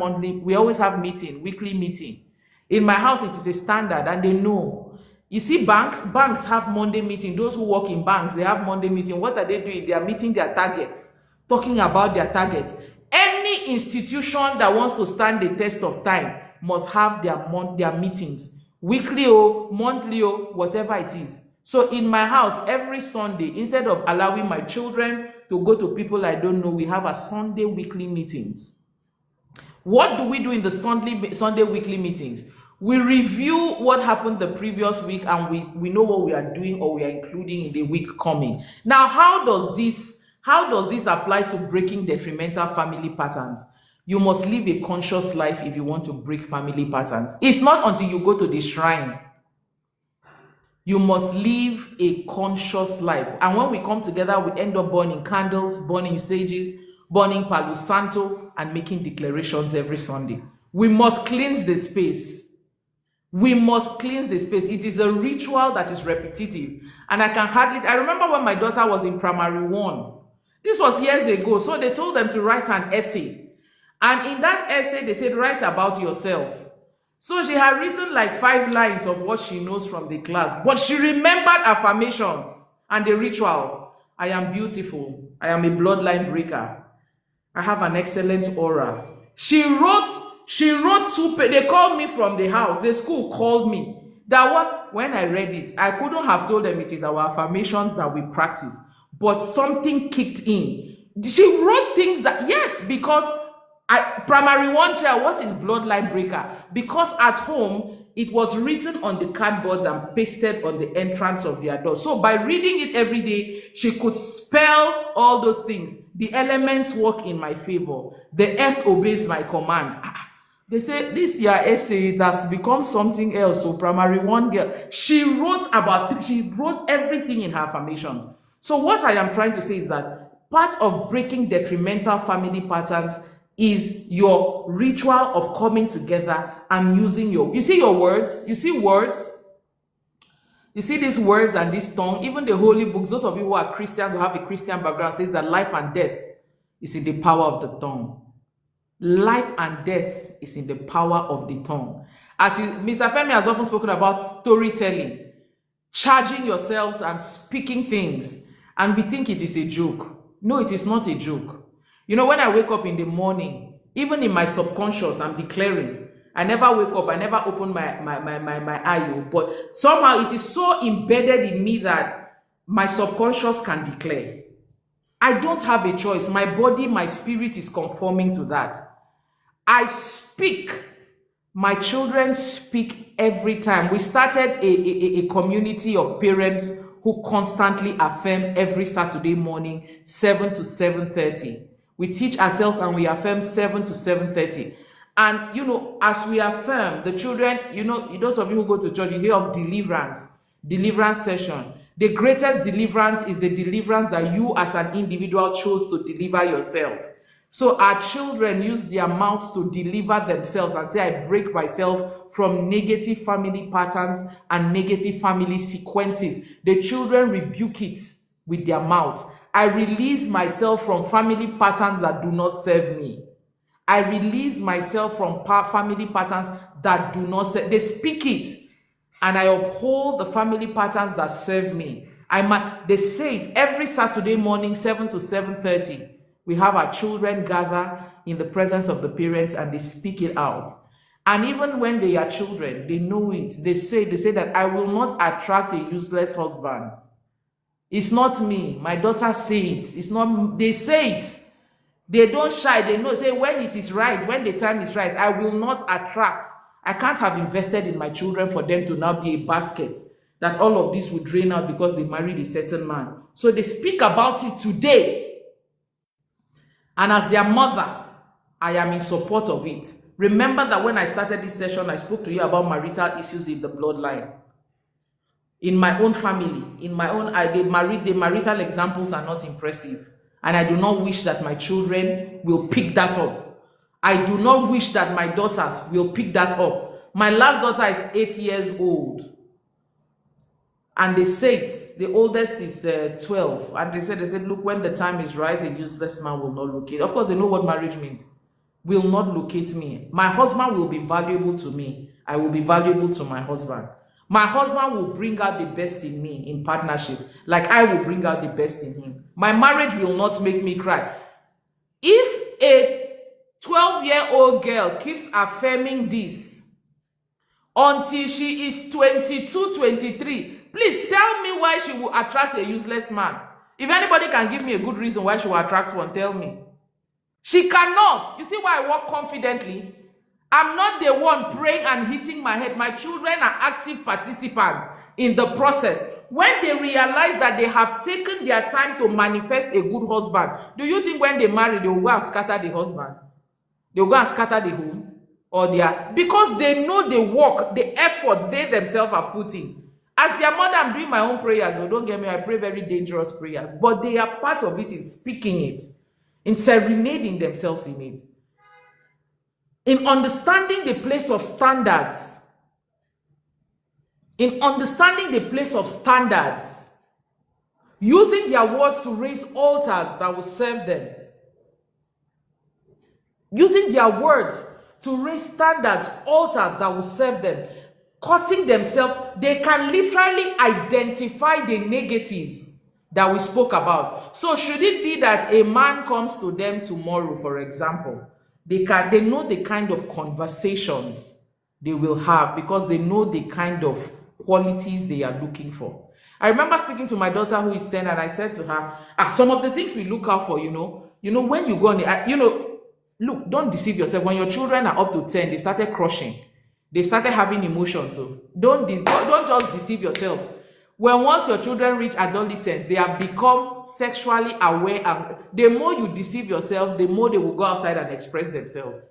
weekly meeting. In my house, it is a standard and they know. You see, banks have Monday meeting. Those who work in banks, they have Monday meeting. What are they doing? They are meeting their targets, talking about their targets. Any institution that wants to stand the test of time must have their meetings, weekly or monthly or whatever it is. So in my house, every Sunday, instead of allowing my children to go to people I don't know, we have a Sunday weekly meetings. What do we do in the Sunday weekly meetings? We review what happened the previous week and we know what we are doing or we are including in the week coming. Now, how does this apply to breaking detrimental family patterns? You must live a conscious life if you want to break family patterns. It's not until you go to the shrine. You must live a conscious life. And when we come together, we end up burning candles, burning sages, burning Palo Santo, and making declarations every Sunday. We must cleanse the space. We must cleanse the space. It is a ritual that is repetitive. And I remember when my daughter was in primary 1. This was years ago. So they told them to write an essay. And in that essay, they said, write about yourself. So she had written like 5 lines of what she knows from the class. But she remembered affirmations and the rituals. I am beautiful. I am a bloodline breaker. I have an excellent aura. She wrote 2 pages. They called me from the house. The school called me. When I read it, I couldn't have told them it is our affirmations that we practice. But something kicked in. She wrote things that, yes, because primary 1 child, what is bloodline breaker? Because at home, it was written on the cardboards and pasted on the entrance of their door. So by reading it every day, she could spell all those things. The elements work in my favor. The earth obeys my command. They say, this your essay has become something else. So primary 1 girl, she wrote everything in her affirmations. So what I am trying to say is that part of breaking detrimental family patterns is your ritual of coming together and using you see your words, you see words, you see these words and this tongue, even the holy books, those of you who are Christians, who have a Christian background, says that life and death is in the power of the tongue. Life and death is in the power of the tongue. Mr. Femi has often spoken about storytelling, charging yourselves and speaking things, and we think it is a joke. No, it is not a joke. You know, when I wake up in the morning, even in my subconscious, I'm declaring. I never wake up, I never open my eye, but somehow it is so embedded in me that my subconscious can declare. I don't have a choice. My body, my spirit is conforming to that. I speak. My children speak every time. We started a community of parents who constantly affirm every Saturday morning, 7 to 7:30. We teach ourselves and we affirm 7 to 7:30. And, as we affirm, the children, those of you who go to church, you hear of deliverance session. The greatest deliverance is the deliverance that you as an individual chose to deliver yourself. So our children use their mouths to deliver themselves and say, I break myself from negative family patterns and negative family sequences. The children rebuke it with their mouths. I release myself from family patterns that do not serve me. I release myself from family patterns that do not serve. They speak it, and I uphold the family patterns that serve me. They say it every Saturday morning, 7 to 7:30. We have our children gather in the presence of the parents and they speak it out. And even when they are children, they know it. They say that I will not attract a useless husband. It's not me. My daughter says it. It's not. They say it. They don't shy. They know. Say when it is right, when the time is right, I will not attract. I can't have invested in my children for them to now be a basket that all of this will drain out because they married a certain man. So they speak about it today. And as their mother, I am in support of it. Remember that when I started this session, I spoke to you about marital issues in the bloodline. In my own family, the marital examples are not impressive. And I do not wish that my children will pick that up. I do not wish that my daughters will pick that up. My last daughter is 8 years old. And they say the oldest is 12. And they said, look, when the time is right, a useless man will not locate. Of course, they know what marriage means. Will not locate me. My husband will be valuable to me. I will be valuable to my husband. My husband will bring out the best in me in partnership, like I will bring out the best in him. My marriage will not make me cry. If a 12-year-old girl keeps affirming this until she is 22, 23, please tell me why she will attract a useless man. If anybody can give me a good reason why she will attract one, tell me. She cannot. You see why I walk confidently? I'm not the one praying and hitting my head. My children are active participants in the process. When they realize that they have taken their time to manifest a good husband, do you think when they marry, they will go and scatter the husband? They will go and scatter the home? Because they know the work, the effort they themselves are putting. As their mother, I'm doing my own prayers. So don't get me, I pray very dangerous prayers. But they are part of it in speaking it, in serenading themselves in it, in understanding the place of standards, using their words to raise altars that will serve them, using their words to raise standards, altars that will serve them, cutting themselves. They can literally identify the negatives that we spoke about. So should it be that a man comes to them tomorrow, for example, they know the kind of conversations they will have because they know the kind of qualities they are looking for. I remember speaking to my daughter who is 10, and I said to her, some of the things we look out for, when you go on, look, don't deceive yourself. When your children are up to 10, they started crushing. They started having emotions. So don't just deceive yourself. Once your children reach adolescence, they have become sexually aware, and the more you deceive yourself, the more they will go outside and express themselves.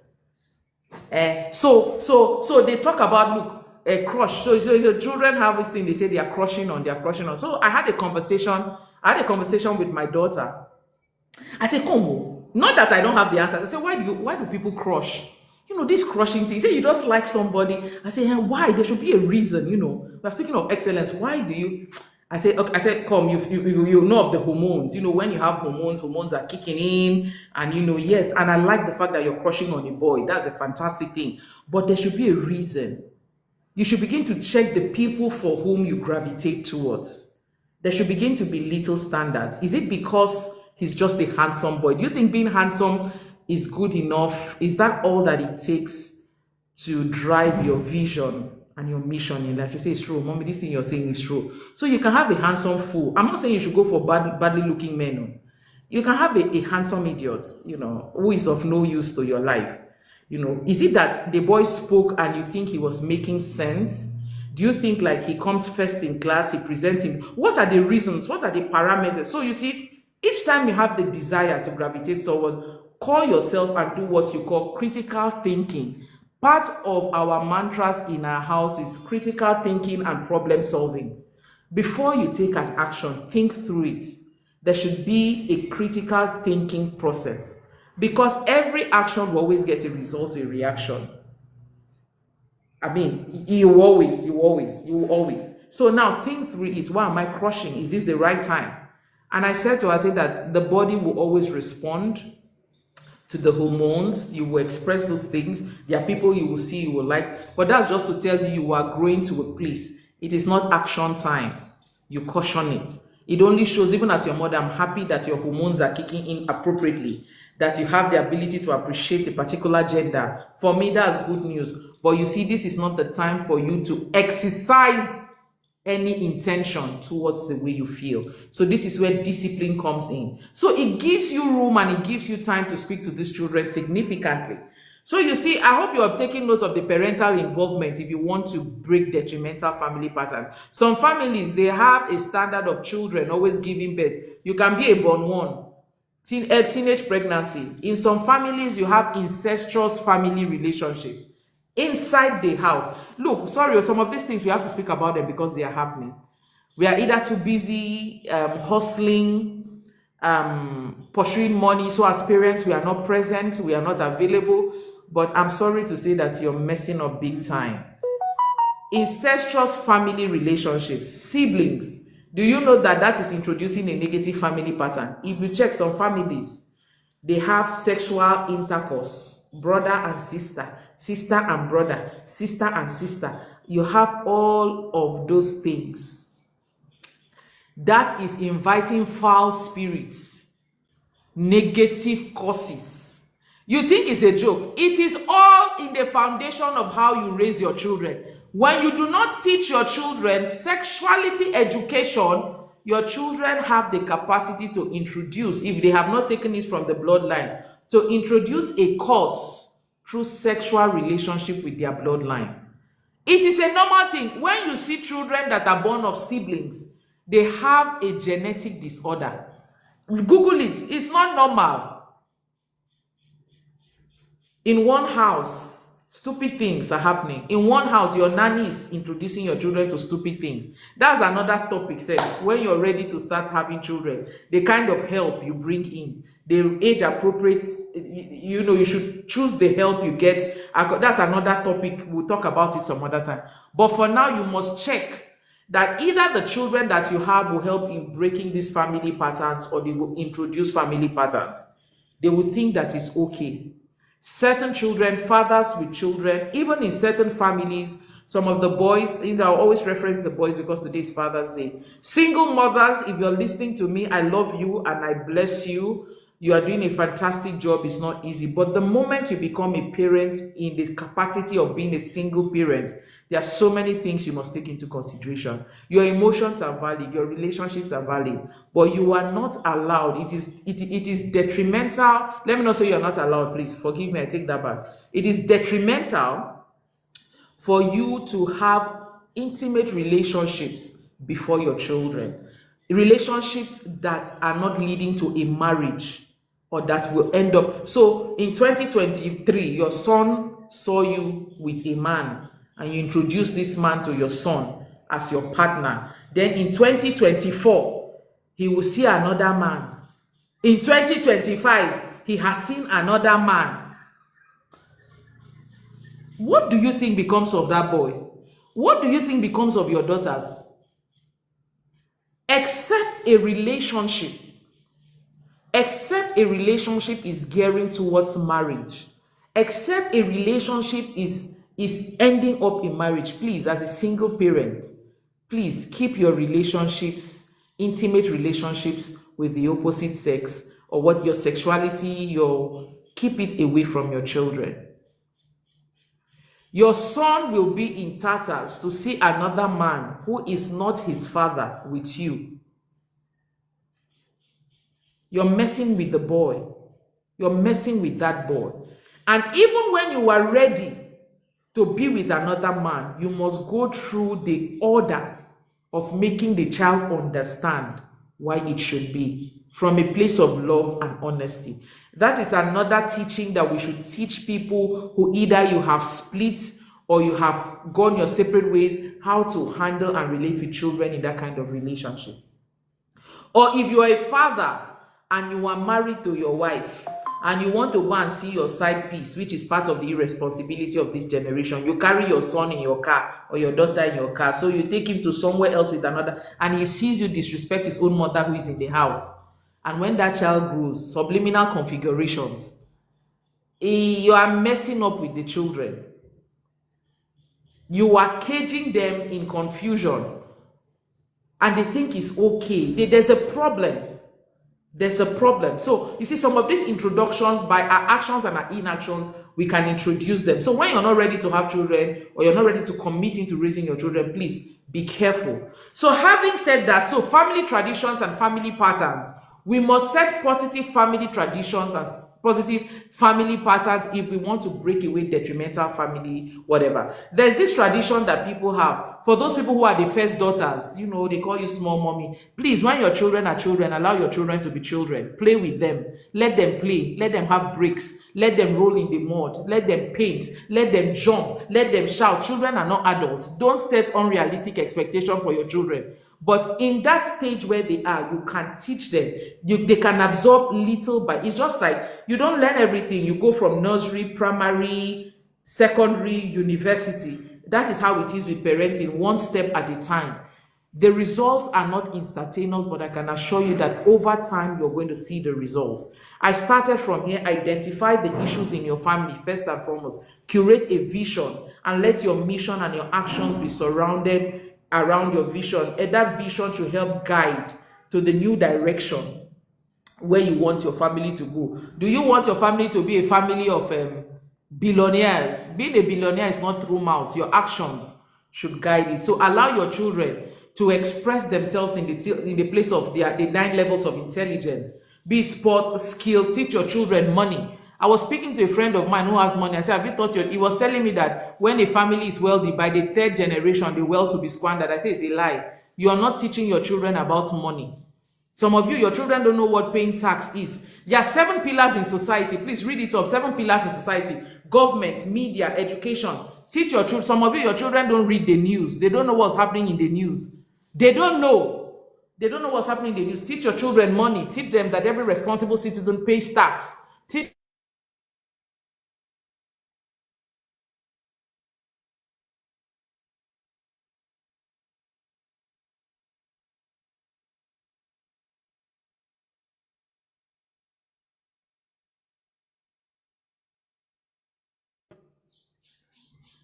So they talk about, look, a crush. So the children have this thing, they say they are crushing on. So I had a conversation with my daughter. I said, Como, not that I don't have the answers. I said, why do people crush? This crushing thing. Say you just like somebody. I say, why? There should be a reason, We're speaking of excellence. Why do you? I said, come, you know of the hormones. When you have hormones are kicking in, and yes, and I like the fact that you're crushing on a boy. That's a fantastic thing. But there should be a reason. You should begin to check the people for whom you gravitate towards. There should begin to be little standards. Is it because he's just a handsome boy? Do you think being handsome is good enough? Is that all that it takes to drive your vision and your mission in life? You say it's true, mommy, this thing you're saying is true. So you can have a handsome fool. I'm not saying you should go for badly looking men. No. You can have a handsome idiot, who is of no use to your life. Is it that the boy spoke and you think he was making sense? Do you think like he comes first in class, he presents him? What are the reasons? What are the parameters? So you see, each time you have the desire to gravitate forward, call yourself and do what you call critical thinking. Part of our mantras in our house is critical thinking and problem solving. Before you take an action, think through it. There should be a critical thinking process, because every action will always get a result, a reaction. I mean, you will always. So now think through it. Why am I crushing? Is this the right time? And I said to her, I said that the body will always respond to the hormones. You will express those things. There are people you will see, you will like, but that's just to tell you you are growing to a place. It is not action time. You caution it. It only shows, even as your mother, I'm happy that your hormones are kicking in appropriately, that you have the ability to appreciate a particular gender. For me, that's good news. But you see, this is not the time for you to exercise any intention towards the way you feel. So this is where discipline comes in. So it gives you room and it gives you time to speak to these children significantly. So you see, I hope you are taking note of the parental involvement if you want to break detrimental family patterns. Some families, they have a standard of children always giving birth. You can be a born one, teenage pregnancy. In some families, you have incestuous family relationships inside the house. Look, sorry, some of these things we have to speak about them because they are happening. We are either too busy hustling, pursuing money, so as parents we are not present, we are not available. But I'm sorry to say that you're messing up big time. Incestuous family relationships, siblings. Do you know that that is introducing a negative family pattern? If you check some families, they have sexual intercourse, brother and sister, sister and brother, sister and sister. You have all of those things. That is inviting foul spirits, negative causes. You think it's a joke. It is all in the foundation of how you raise your children. When you do not teach your children sexuality education, your children have the capacity to introduce, if they have not taken it from the bloodline, to introduce a cause through sexual relationship with their bloodline. It is a normal thing. When you see children that are born of siblings, they have a genetic disorder. Google it. It's not normal. In one house, stupid things are happening. In one house, your nanny is introducing your children to stupid things. That's another topic, sir. When you're ready to start having children, the kind of help you bring in, the age appropriate, you know, you should choose the help you get. That's another topic. We'll talk about it some other time. But for now, you must check that either the children that you have will help in breaking these family patterns, or they will introduce family patterns. They will think that it's okay. Certain children, fathers with children, even in certain families, some of the boys, I always reference the boys because today is Father's Day. Single mothers, if you're listening to me, I love you and I bless you. You are doing a fantastic job. It's not easy. But the moment you become a parent in the capacity of being a single parent, there are so many things you must take into consideration. Your emotions are valid. Your relationships are valid. But you are not allowed. It is detrimental. Let me not say you're not allowed, please. Forgive me, I take that back. It is detrimental for you to have intimate relationships before your children. Relationships that are not leading to a marriage, or that will end up. So in 2023, your son saw you with a man, and you introduce this man to your son as your partner. Then in 2024, he will see another man. In 2025, he has seen another man. What do you think becomes of that boy? What do you think becomes of your daughters? Except a relationship is gearing towards marriage, except a relationship is ending up in marriage, please, as a single parent, please keep your relationships, intimate relationships with the opposite sex, or what your sexuality, keep it away from your children. Your son will be in tatters to see another man who is not his father with you. You're messing with the boy. You're messing with that boy. And even when you are ready to be with another man, you must go through the order of making the child understand why it should be from a place of love and honesty. That is another teaching that we should teach people who either you have split or you have gone your separate ways, how to handle and relate with children in that kind of relationship. Or if you are a father and you are married to your wife and you want to go and see your side piece, which is part of the irresponsibility of this generation, you carry your son in your car or your daughter in your car, so you take him to somewhere else with another, and he sees you disrespect his own mother who is in the house. And when that child grows, subliminal configurations, you are messing up with the children. You are caging them in confusion, and they think it's okay. There's a problem. There's a problem. So you see, some of these introductions, by our actions and our inactions, we can introduce them. So when you're not ready to have children, or you're not ready to commit into raising your children, please be careful. So having said that, so family traditions and family patterns, we must set positive family traditions and positive family patterns if we want to break away detrimental family, whatever. There's this tradition that people have. For those people who are the first daughters, you know, they call you small mommy. Please, when your children are children, allow your children to be children. Play with them. Let them play. Let them have breaks. Let them roll in the mud. Let them paint. Let them jump. Let them shout. Children are not adults. Don't set unrealistic expectations for your children. But in that stage where they are, you can teach them. They can absorb little by. It's just like you don't learn everything. You go from nursery, primary, secondary, university. That is how it is with parenting, one step at a time. The results are not instantaneous, but I can assure you that over time, you're going to see the results. I started from here. Identify the issues in your family, first and foremost. Curate a vision and let your mission and your actions be surrounded around your vision. And that vision should help guide to the new direction where you want your family to go. Do you want your family to be a family of billionaires? Being a billionaire is not through mouth. Your actions should guide it. So allow your children to express themselves in the place of the 9 levels of intelligence. Be it sport, skill. Teach your children money. I was speaking to a friend of mine who has money. I said, have you taught your... He was telling me that when a family is wealthy, by the 3rd generation, the wealth will be squandered. I say, it's a lie. You are not teaching your children about money. Some of you, your children don't know what paying tax is. There are 7 pillars in society. Please read it up. 7 pillars in society. Government, media, education. Teach your children. Some of you, your children don't read the news. They don't know what's happening in the news. They don't know. They don't know what's happening in the news. Teach your children money. Teach them that every responsible citizen pays tax. Teach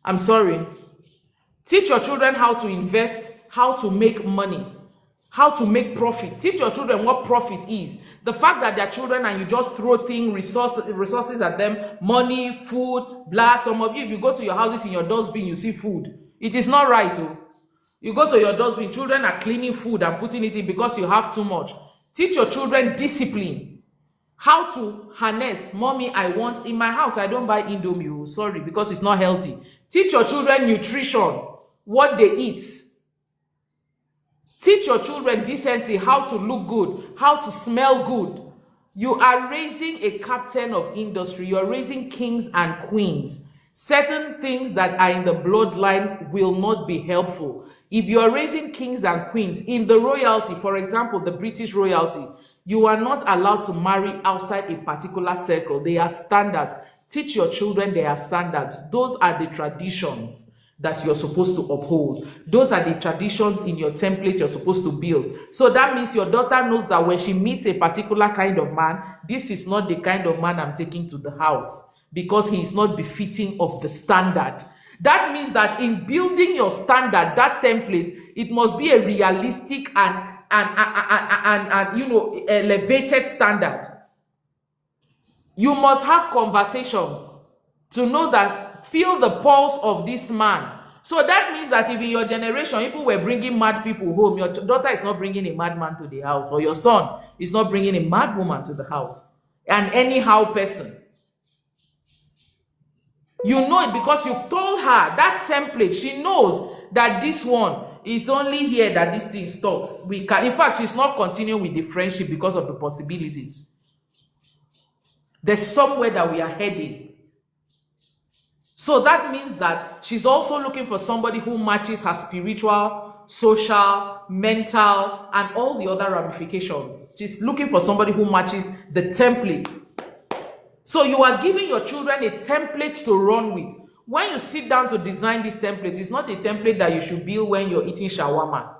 I'm sorry. Teach your children how to invest, how to make money, how to make profit. Teach your children what profit is. The fact that they're children and you just throw things, resources at them, money, food, blah. Some of you, if you go to your houses in your dustbin, you see food. It is not right. Oh. You go to your dustbin, children are cleaning food and putting it in because you have too much. Teach your children discipline. How to harness. Mommy, I want... In my house, I don't buy Indomie. Oh, sorry, because it's not healthy. Teach your children nutrition. What they eat. Teach your children decency, how to look good, how to smell good. You are raising a captain of industry. You are raising kings and queens. Certain things that are in the bloodline will not be helpful. If you are raising kings and queens in the royalty, for example, the British royalty, you are not allowed to marry outside a particular circle. They are standards. Teach your children their standards. Those are the traditions that you're supposed to uphold. Those are the traditions in your template you're supposed to build. So that means your daughter knows that when she meets a particular kind of man, this is not the kind of man I'm taking to the house because he is not befitting of the standard. That means that in building your standard, that template, it must be a realistic and you know, elevated standard. You must have conversations to know that, feel the pulse of this man. So that means that if in your generation people were bringing mad people home, your daughter is not bringing a madman to the house, or your son is not bringing a mad woman to the house, an anyhow person. You know it because you've told her that template. She knows that this one is only here that this thing stops. In fact, she's not continuing with the friendship because of the possibilities. There's somewhere that we are heading. So that means that she's also looking for somebody who matches her spiritual, social, mental, and all the other ramifications. She's looking for somebody who matches the template. So you are giving your children a template to run with. When you sit down to design this template, it's not a template that you should build when you're eating shawarma.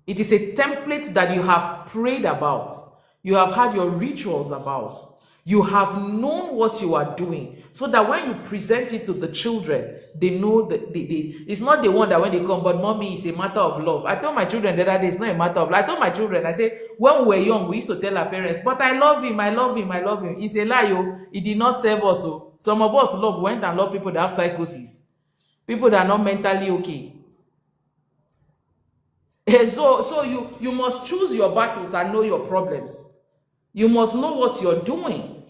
It is a template that you have prayed about. You have had your rituals about. You have known what you are doing, so that when you present it to the children, they know that it's not the one that when they come, but mommy, it's a matter of love. I told my children the other day, it's not a matter of love. I told my children, I said, when we were young, we used to tell our parents, but I love him, I love him, I love him. It's a lie, oh. It did not serve us. Oh. Some of us went and love people that have psychosis, people that are not mentally okay. So you must choose your battles and know your problems. You must know what you're doing.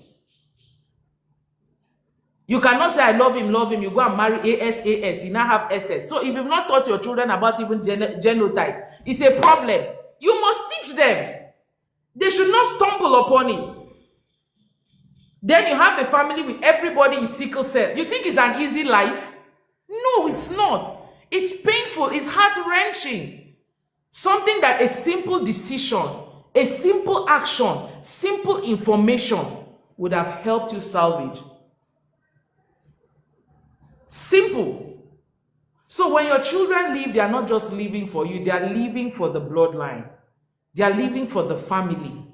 You cannot say, I love him, love him. You go and marry ASAS. You now have SS. So if you've not taught your children about even genotype, it's a problem. You must teach them. They should not stumble upon it. Then you have a family with everybody in sickle cell. You think it's an easy life? No, it's not. It's painful. It's heart-wrenching. Something that a simple decision, a simple action, simple information would have helped you salvage. Simple. So when your children leave, they are not just leaving for you, they are leaving for the bloodline. They are leaving for the family.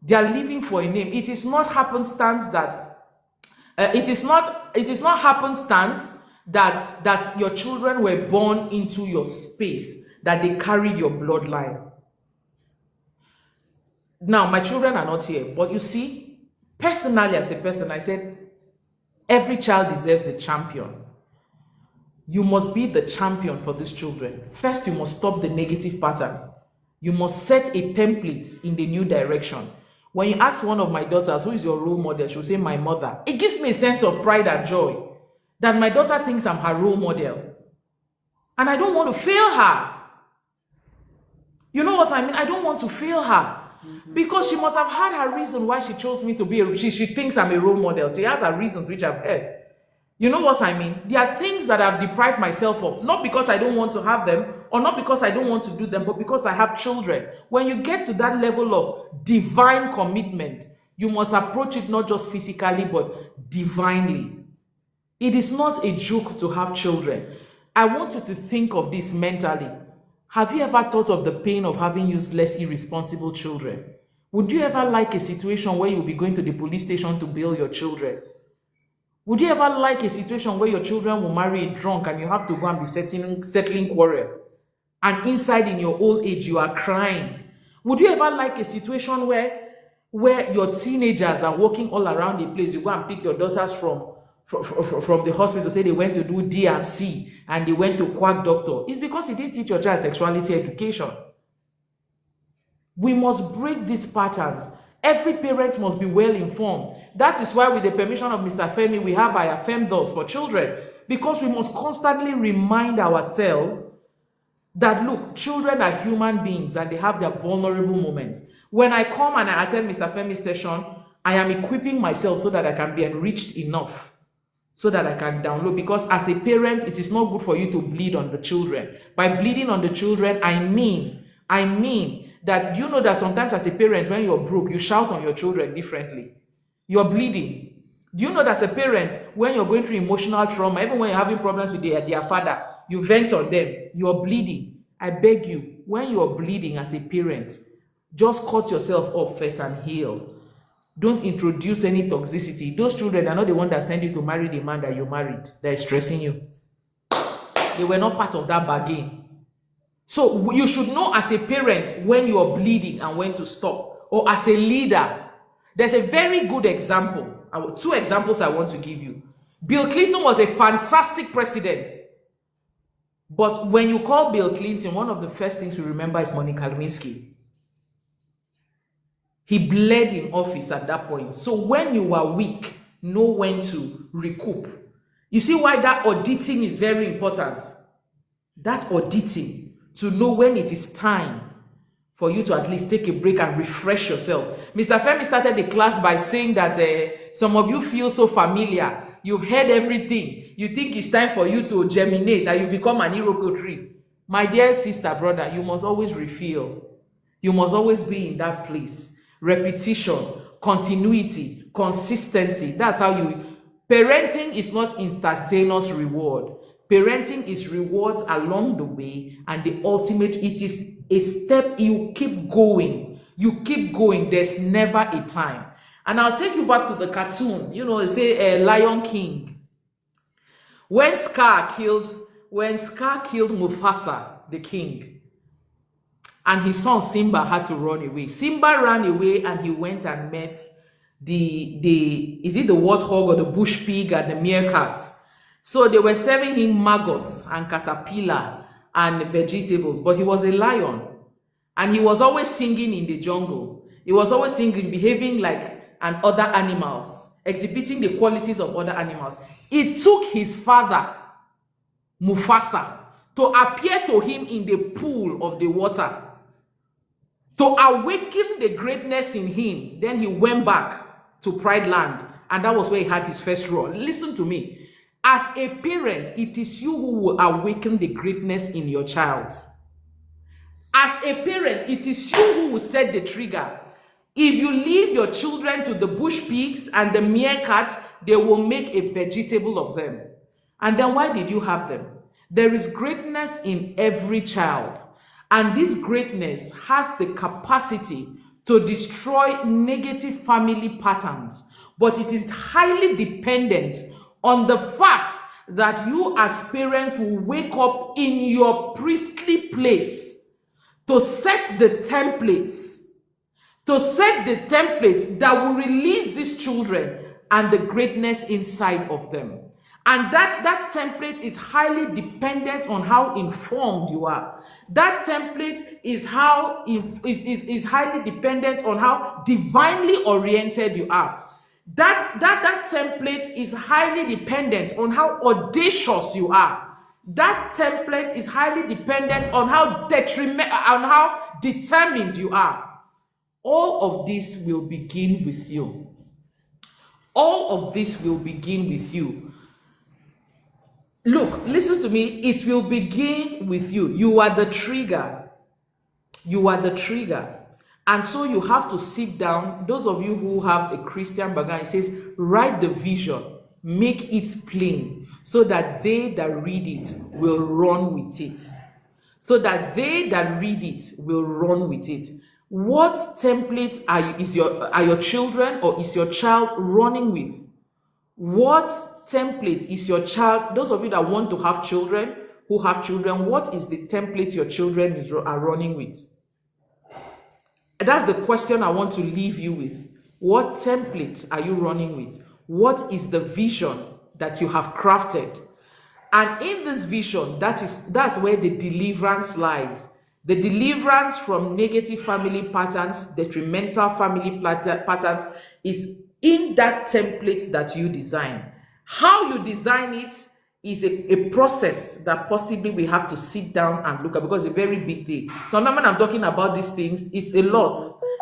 They are leaving for a name. It is not happenstance that it is not happenstance that your children were born into your space, that they carried your bloodline. Now, my children are not here, but you see, personally, as a person, I said, every child deserves a champion. You must be the champion for these children. First, you must stop the negative pattern. You must set a template in the new direction. When you ask one of my daughters, who is your role model, she'll say, my mother. It gives me a sense of pride and joy that my daughter thinks I'm her role model. And I don't want to fail her. You know what I mean? I don't want to fail her. Because she must have had her reason why she chose me to be she thinks I'm a role model. She has her reasons, which I've heard. You know what I mean? There are things that I've deprived myself of, not because I don't want to have them, or not because I don't want to do them, but because I have children. When you get to that level of divine commitment, you must approach it not just physically, but divinely. It is not a joke to have children. I want you to think of this mentally. Have you ever thought of the pain of having useless, irresponsible children? Would you ever like a situation where you'll be going to the police station to bail your children? Would you ever like a situation where your children will marry a drunk and you have to go and be settling quarrel? And inside in your old age, you are crying. Would you ever like a situation where your teenagers are walking all around the place? You go and pick your daughters from the hospital, say they went to do D&C and they went to quack doctor. It's because you didn't teach your child sexuality education. We must break these patterns. Every parent must be well informed. That is why, with the permission of Mr. Femi, we have our FemDoes for children, because we must constantly remind ourselves that, look, children are human beings and they have their vulnerable moments. When I come and I attend Mr. Femi's session, I am equipping myself so that I can be enriched enough, so that I can download. Because as a parent, it is not good for you to bleed on the children. By bleeding on the children, I mean that, you know that sometimes as a parent, when you're broke, you shout on your children differently. You're bleeding. Do you know that as a parent, when you're going through emotional trauma, even when you're having problems with their father, you vent on them, you're bleeding. I beg you, when you're bleeding as a parent, just cut yourself off first and heal. Don't introduce any toxicity. Those children are not the one that send you to marry the man that you married, that is stressing you. They were not part of that bargain. So you should know as a parent when you are bleeding and when to stop. Or as a leader, there's a very good example. Two examples I want to give you. Bill Clinton was a fantastic president. But when you call Bill Clinton, one of the first things we remember is Monica Lewinsky. He bled in office at that point. So when you were weak, know when to recoup. You see why that auditing is very important? That auditing, to know when it is time for you to at least take a break and refresh yourself. Mr. Femi started the class by saying that some of you feel so familiar. You've heard everything. You think it's time for you to germinate and you become an iroko tree. My dear sister, brother, you must always refill. You must always be in that place. Repetition, continuity, consistency. That's how you... Parenting is not instantaneous reward. Parenting is rewards along the way, and the ultimate, it is a step. You keep going. You keep going. There's never a time. And I'll take you back to the cartoon. You know, they say Lion King. When Scar killed Mufasa, the king, and his son Simba had to run away. Simba ran away and he went and met is it the warthog or the bush pig and the meerkat? So they were serving him maggots and caterpillar and vegetables, but he was a lion and he was always singing in the jungle. He was always singing, behaving like other animals, exhibiting the qualities of other animals. It took his father, Mufasa, to appear to him in the pool of the water, to awaken the greatness in him. Then he went back to Pride Land, and that was where he had his first role. Listen to me. As a parent, it is you who will awaken the greatness in your child. As a parent, it is you who will set the trigger. If you leave your children to the bush pigs and the meerkats, they will make a vegetable of them. And then why did you have them? There is greatness in every child. And this greatness has the capacity to destroy negative family patterns. But it is highly dependent on the fact that you as parents will wake up in your priestly place to set the templates, that will release these children and the greatness inside of them. And that template is highly dependent on how informed you are. That template is highly dependent on how divinely oriented you are. That template is highly dependent on how audacious you are. That template is highly dependent on how determined you are. All of this will begin with you. All of this will begin with you. Look, listen to me. It will begin with you. You are the trigger. You are the trigger. And so you have to sit down. Those of you who have a Christian background, it says, write the vision, make it plain, so that they that read it will run with it. So that they that read it will run with it. What templates are your children or is your child running with? What template is your child? Those of you that want to have children, who have children, what is the template your children are running with? That's the question I want to leave you with. What template are you running with? What is the vision that you have crafted? And in this vision, that's where the deliverance lies. The deliverance from negative family patterns, detrimental family patterns, is in that template that you design. How you design it is a process that possibly we have to sit down and look at, because it's a very big thing. So now when I'm talking about these things, it's a lot.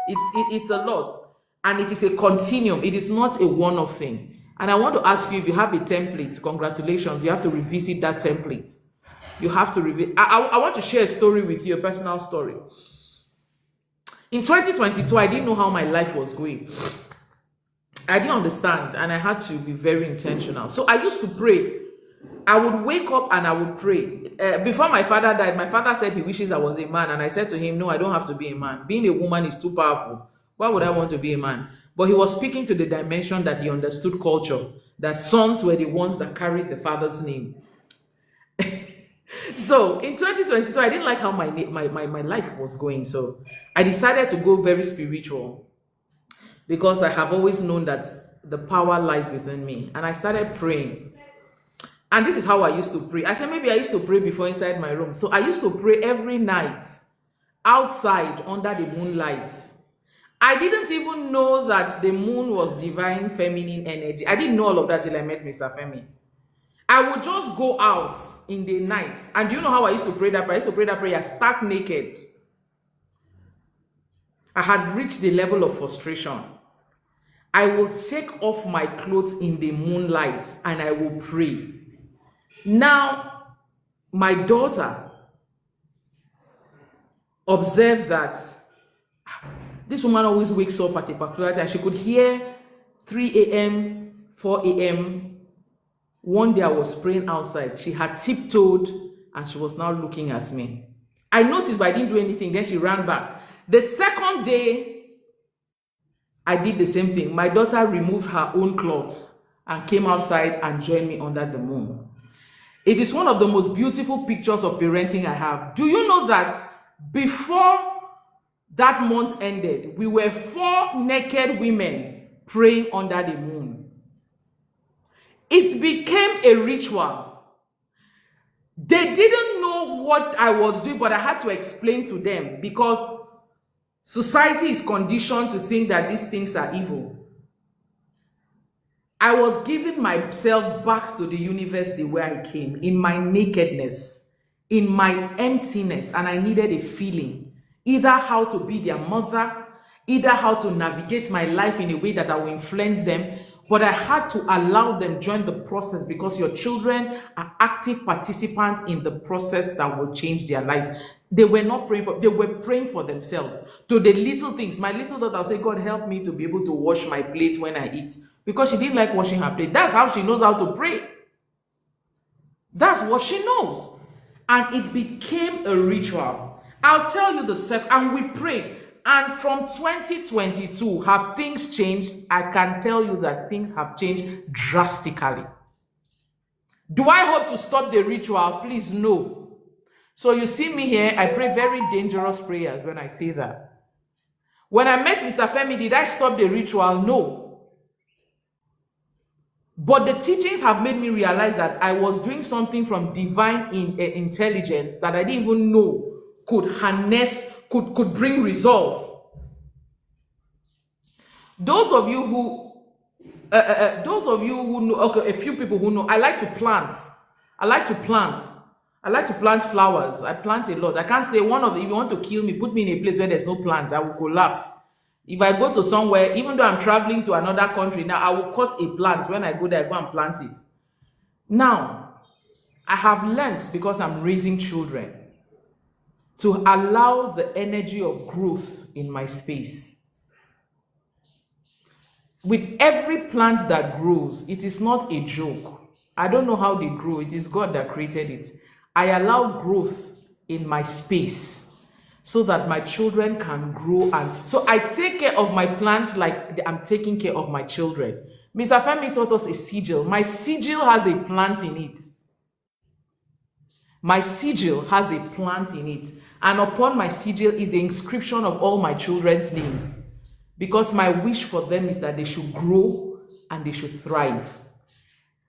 It's a lot. And it is a continuum. It is not a one-off thing. And I want to ask you, if you have a template, congratulations, you have to revisit that template. You have to revisit. I want to share a story with you, a personal story. In 2022, I didn't know how my life was going. I didn't understand, and I had to be very intentional. So I used to pray. I would wake up and I would pray. Before my father died, my father said he wishes I was a man, and I said to him, no, I don't have to be a man. Being a woman is too powerful. Why would I want to be a man? But he was speaking to the dimension that he understood culture, that sons were the ones that carried the father's name. So in 2022, I didn't like how my life was going. So I decided to go very spiritual, because I have always known that the power lies within me. And I started praying. And this is how I used to pray. I said, maybe I used to pray before inside my room. So I used to pray every night outside under the moonlight. I didn't even know that the moon was divine feminine energy. I didn't know all of that till I met Mr. Femi. I would just go out in the night. And do you know how I used to pray that prayer? I used to pray that prayer stark naked. I had reached the level of frustration. I will take off my clothes in the moonlight and I will pray. Now, my daughter observed that this woman always wakes up at a particular time. She could hear 3 a.m., 4 a.m. One day I was praying outside. She had tiptoed and she was now looking at me. I noticed, but I didn't do anything. Then she ran back. The second day, I did the same thing. My daughter removed her own clothes and came outside and joined me under the moon. It is one of the most beautiful pictures of parenting I have. Do you know that before that month ended, we were 4 naked women praying under the moon? It became a ritual. They didn't know what I was doing, but I had to explain to them because society is conditioned to think that these things are evil. I was giving myself back to the universe the way I came, in my nakedness, in my emptiness, and I needed a feeling, either how to be their mother, either how to navigate my life in a way that I will influence them, but I had to allow them join the process because your children are active participants in the process that will change their lives. They were not praying for, they were praying for themselves. To the little things. My little daughter will say, God, help me to be able to wash my plate when I eat. Because she didn't like washing her plate. That's how she knows how to pray. That's what she knows. And it became a ritual. I'll tell you the second, and we prayed. And from 2022, have things changed? I can tell you that things have changed drastically. Do I hope to stop the ritual? Please, no. So you see me here, I pray very dangerous prayers when I say that. When I met Mr. Femi, did I stop the ritual? No. But the teachings have made me realize that I was doing something from divine intelligence that I didn't even know could harness, could bring results. Those of you who know, okay, a few people who know, I like to plant. I like to plant flowers. I plant a lot. I can't stay if you want to kill me, put me in a place where there's no plant, I will collapse. If I go to somewhere, even though I'm traveling to another country now, I will cut a plant. When I go there, I go and plant it. Now, I have learned, because I'm raising children, to allow the energy of growth in my space. With every plant that grows, it is not a joke. I don't know how they grow. It is God that created it. I allow growth in my space so that my children can grow. And so I take care of my plants like I'm taking care of my children. Mr. Femi taught us a sigil. My sigil has a plant in it. My sigil has a plant in it. And upon my sigil is the inscription of all my children's names. Because my wish for them is that they should grow and they should thrive.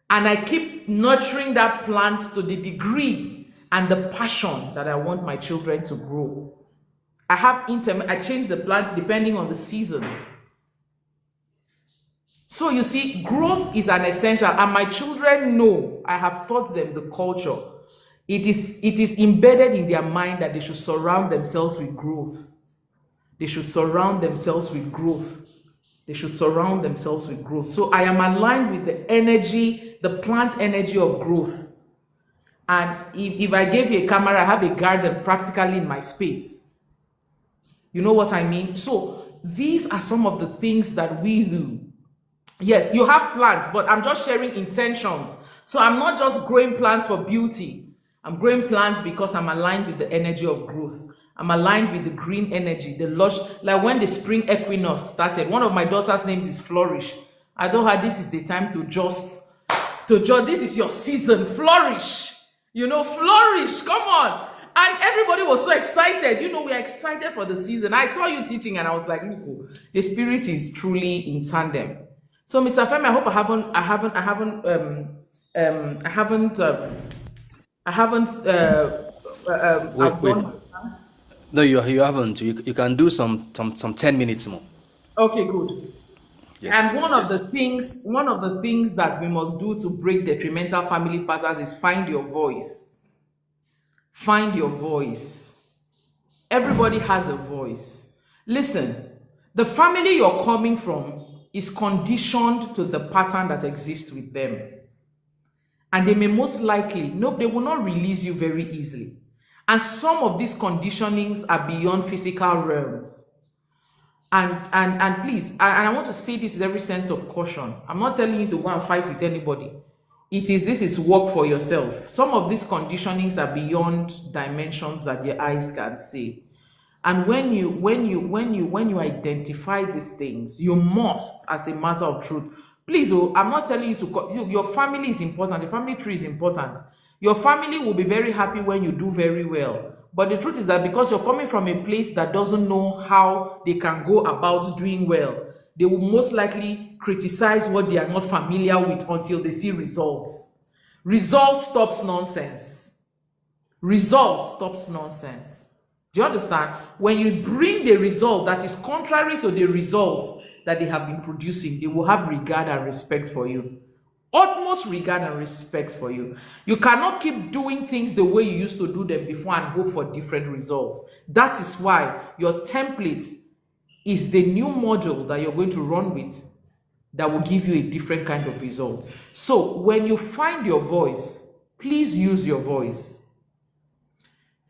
And I keep nurturing that plant to the degree and the passion that I want my children to grow. I change the plants depending on the seasons. So you see, growth is an essential, and my children know, I have taught them the culture. It is embedded in their mind that they should surround themselves with growth. They should surround themselves with growth. They should surround themselves with growth. So I am aligned with the energy, the plant energy of growth. And if I gave you a camera, I have a garden practically in my space. You know what I mean? So these are some of the things that we do. Yes, you have plants, but I'm just sharing intentions. So I'm not just growing plants for beauty. I'm growing plants because I'm aligned with the energy of growth. I'm aligned with the green energy, the lush. Like when the spring equinox started, one of my daughter's names is Flourish. I told her this is the time to just, this is your season, flourish. You know, flourish, come on. And everybody was so excited. You know, we are excited for the season. I saw you teaching and I was like, look, the spirit is truly in tandem. So Mr. Femi, I hope wait. No, you haven't. You can do some 10 minutes more. Okay, good. And Yes. one of the things that we must do to break detrimental family patterns is find your voice. Find your voice. Everybody has a voice. Listen, the family you're coming from is conditioned to the pattern that exists with them. And they may most likely, no, they will not release you very easily. And some of these conditionings are beyond physical realms. And please, and I want to say this with every sense of caution. I'm not telling you to go and fight with anybody. This is work for yourself. Some of these conditionings are beyond dimensions that your eyes can see. And when you identify these things, you must, as a matter of truth, please, oh, I'm not telling you to your family is important, your family tree is important. Your family will be very happy when you do very well. But the truth is that because you're coming from a place that doesn't know how they can go about doing well, they will most likely criticize what they are not familiar with until they see results. Results stops nonsense. Result stops nonsense. Do you understand? When you bring the result that is contrary to the results that they have been producing, they will have regard and respect for you. Utmost regard and respect for you. You cannot keep doing things the way you used to do them before and hope for different results. That is why your template is the new model that you're going to run with that will give you a different kind of result. So when you find your voice, please use your voice.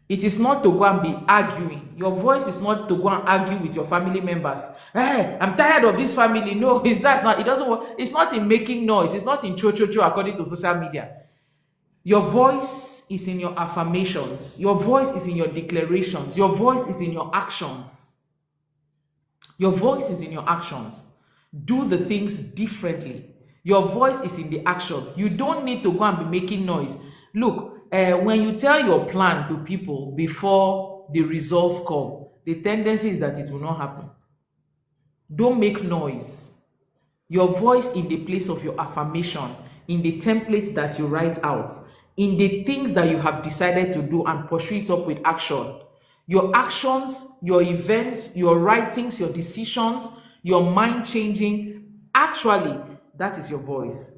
It is not to go and be arguing. Your voice is not to go and argue with your family members. Hey, I'm tired of this family. No, that's not. It doesn't work. It's not in making noise. It's not in cho according to social media. Your voice is in your affirmations. Your voice is in your declarations. Your voice is in your actions. Your voice is in your actions. Do the things differently. Your voice is in the actions. You don't need to go and be making noise. Look, when you tell your plan to people before the results come, the tendency is that it will not happen. Don't make noise. Your voice in the place of your affirmation, in the templates that you write out, in the things that you have decided to do and pursue it up with action. Your actions, your events, your writings, your decisions, your mind changing, actually, that is your voice.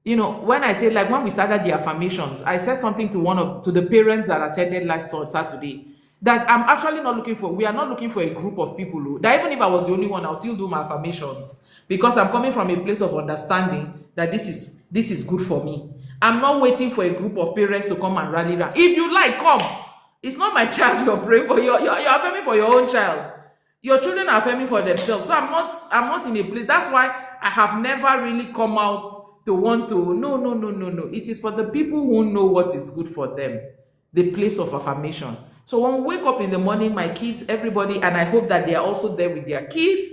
You know, when I say, like when we started the affirmations, I said something to the parents that attended last Saturday, that I'm actually not looking for, we are not looking for a group of people that even if I was the only one, I'll still do my affirmations, because I'm coming from a place of understanding that this is good for me. I'm not waiting for a group of parents to come and rally around. If you like, come. It's not my child you're praying for. You're affirming for your own child. Your children are affirming for themselves. So I'm not in a place. That's why I have never really come out to want to. No. It is for the people who know what is good for them. The place of affirmation. So when we wake up in the morning, my kids, everybody, and I hope that they are also there with their kids,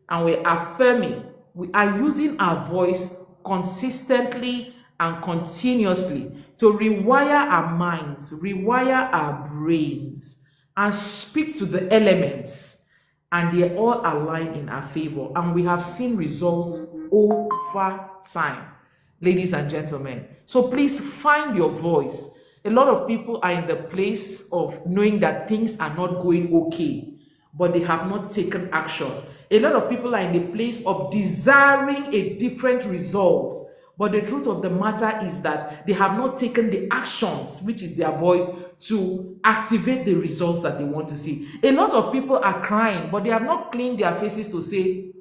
and we're affirming. We are using our voice consistently and continuously to rewire our minds, rewire our brains, and speak to the elements, and they all align in our favor. And we have seen results over time, ladies and gentlemen. So please find your voice. A lot of people are in the place of knowing that things are not going okay, but they have not taken action. A lot of people are in the place of desiring a different result, but the truth of the matter is that they have not taken the actions, which is their voice, to activate the results that they want to see. A lot of people are crying, but they have not cleaned their faces to say,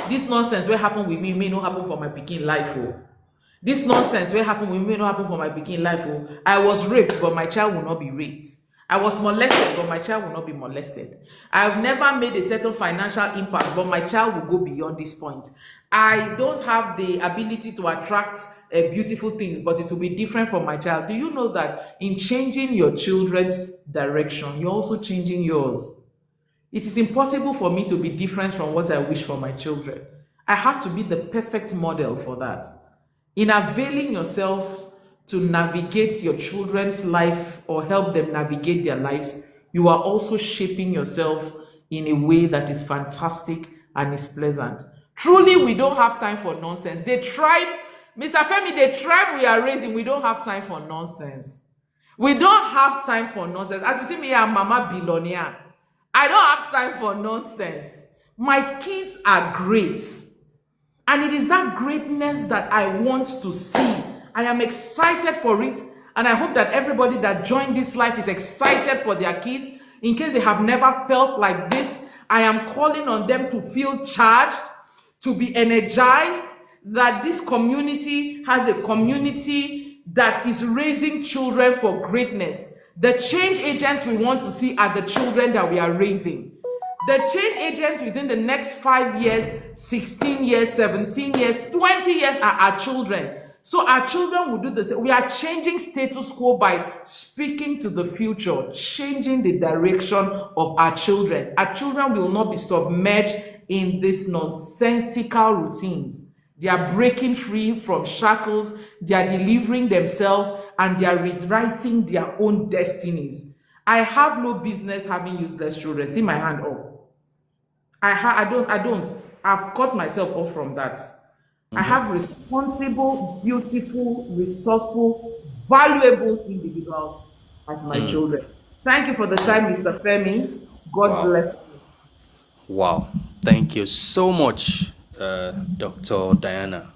this nonsense will happen with me may not happen for my pikin life. Oh. This nonsense will happen with me may not happen for my pikin life. Oh. I was raped, but my child will not be raped. I was molested, but my child will not be molested. I've never made a certain financial impact, but my child will go beyond this point. I don't have the ability to attract beautiful things, but it will be different from my child. Do you know that in changing your children's direction, you're also changing yours? It is impossible for me to be different from what I wish for my children. I have to be the perfect model for that. In availing yourself to navigate your children's life or help them navigate their lives, you are also shaping yourself in a way that is fantastic and is pleasant. Truly, we don't have time for nonsense. The tribe, Mr. Femi, the tribe we are raising, we don't have time for nonsense. We don't have time for nonsense. As you see me, I'm Mama Billionaire. I don't have time for nonsense. My kids are great. And it is that greatness that I want to see. I am excited for it. And I hope that everybody that joined this life is excited for their kids. In case they have never felt like this, I am calling on them to feel charged, to be energized, that this community has a community that is raising children for greatness. The change agents we want to see are the children that we are raising. The change agents within the next 5 years, 16 years, 17 years, 20 years are our children. So our children will do the same. We are changing status quo by speaking to the future, changing the direction of our children. Our children will not be submerged in these nonsensical routines. They are breaking free from shackles, they are delivering themselves, and they are rewriting their own destinies. I have no business having useless children. See my hand up. I don't. I've cut myself off from that. I have responsible, beautiful, resourceful, valuable individuals as my children. Thank you for the time, Mr. Femi. God bless you. Wow. Thank you so much, Dr. Diana.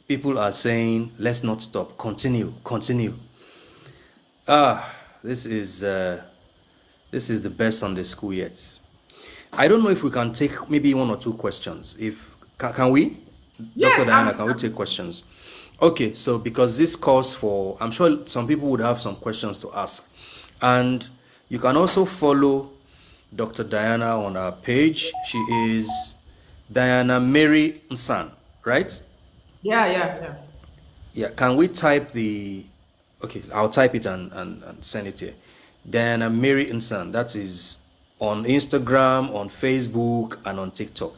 People are saying, let's not stop. Continue. This is the best Sunday school yet. I don't know if we can take maybe 1 or 2 questions. Can we? Yes, Dr. Diana, can we take questions? Okay, so because this calls for, I'm sure some people would have some questions to ask. And you can also follow Dr. Diana on our page. She is Diana Mary Nsan, right? Yeah. Yeah, can we type the, okay, I'll type it and send it here. Diana Mary Nsan, that is on Instagram, on Facebook, and on TikTok.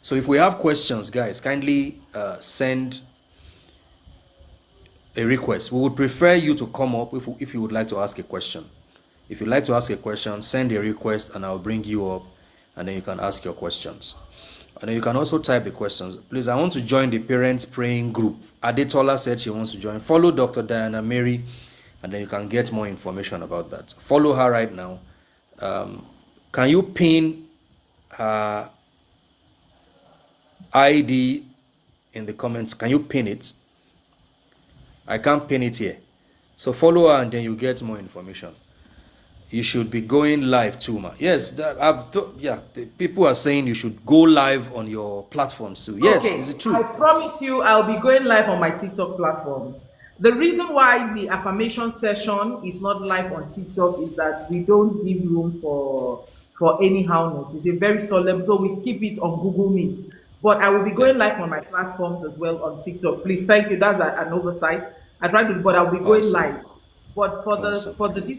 So if we have questions, guys, kindly send a request. We would prefer you to come up if you would like to ask a question. If you'd like to ask a question, send a request and I'll bring you up and then you can ask your questions. And then you can also type the questions. Please, I want to join the parents praying group. Adetola said she wants to join. Follow Dr. Diana Mary and then you can get more information about that. Follow her right now. Can you pin her ID in the comments? Can you pin it? I can't pin it here. So follow her and then you get more information. You should be going live too, man. Yes, the people are saying you should go live on your platforms too. Yes, okay. Is it true? I promise you I'll be going live on my TikTok platforms. The reason why the affirmation session is not live on TikTok is that we don't give room for anyhowness. It's a very solemn, so we keep it on Google Meet. But I will be going live on my platforms as well on TikTok. Please, thank you. That's an oversight. I tried to, but I'll be going live. But for this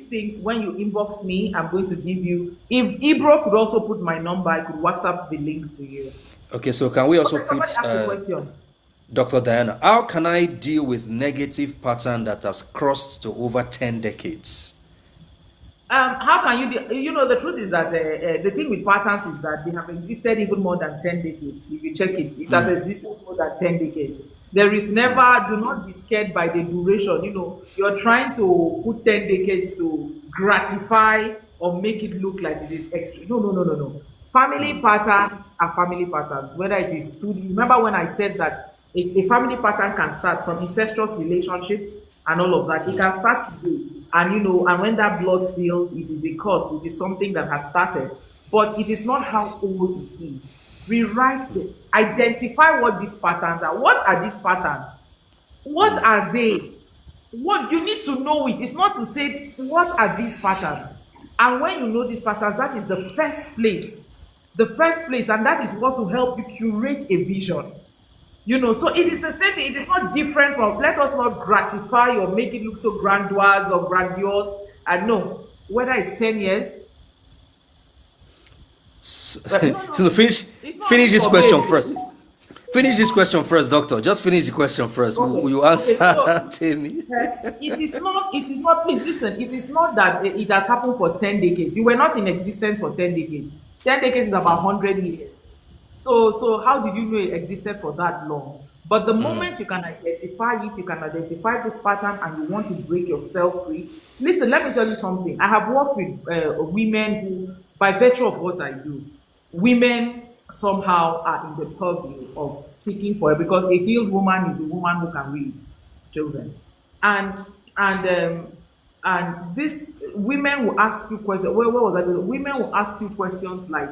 thing, when you inbox me, I'm going to give you. If Ibro could also put my number, I could WhatsApp the link to you. Okay, so can we also somebody ask a question. Dr. Diana, how can I deal with negative pattern that has crossed to over 10 decades? How can you the truth is that the thing with patterns is that they have existed even more than 10 decades. If you check it has existed more than 10 decades. There is never, do not be scared by the duration. You're trying to put 10 decades to gratify or make it look like it is extra. No. Family patterns are family patterns, whether it is remember when I said that a family pattern can start from incestuous relationships and all of that. It can start today. And and when that blood spills, it is a cause, it is something that has started. But it is not how old it is. Rewrite it. Identify what these patterns are. What are these patterns? What are they? What you need to know it. It's not to say what are these patterns. And when you know these patterns, that is the first place. The first place, and that is what will help you curate a vision. So it is the same thing. It is not different from, let us not gratify or make it look so grandiose or grandiose. And no, whether it's 10 years. So finish this question first. Finish this question first, doctor. Just finish the question first. Okay. Will you answer? Tell me. It is not, please listen, it is not that it has happened for 10 decades. You were not in existence for 10 decades. 10 decades is about 100 years. So how did you know it existed for that long? But the moment you can identify it, you can identify this pattern and you want to break yourself free. Listen, let me tell you something. I have worked with women who, by virtue of what I do, women somehow are in the purview of seeking for it, because a healed woman is a woman who can raise children. And and this women will ask you questions. Where was I going? Women will ask you questions like,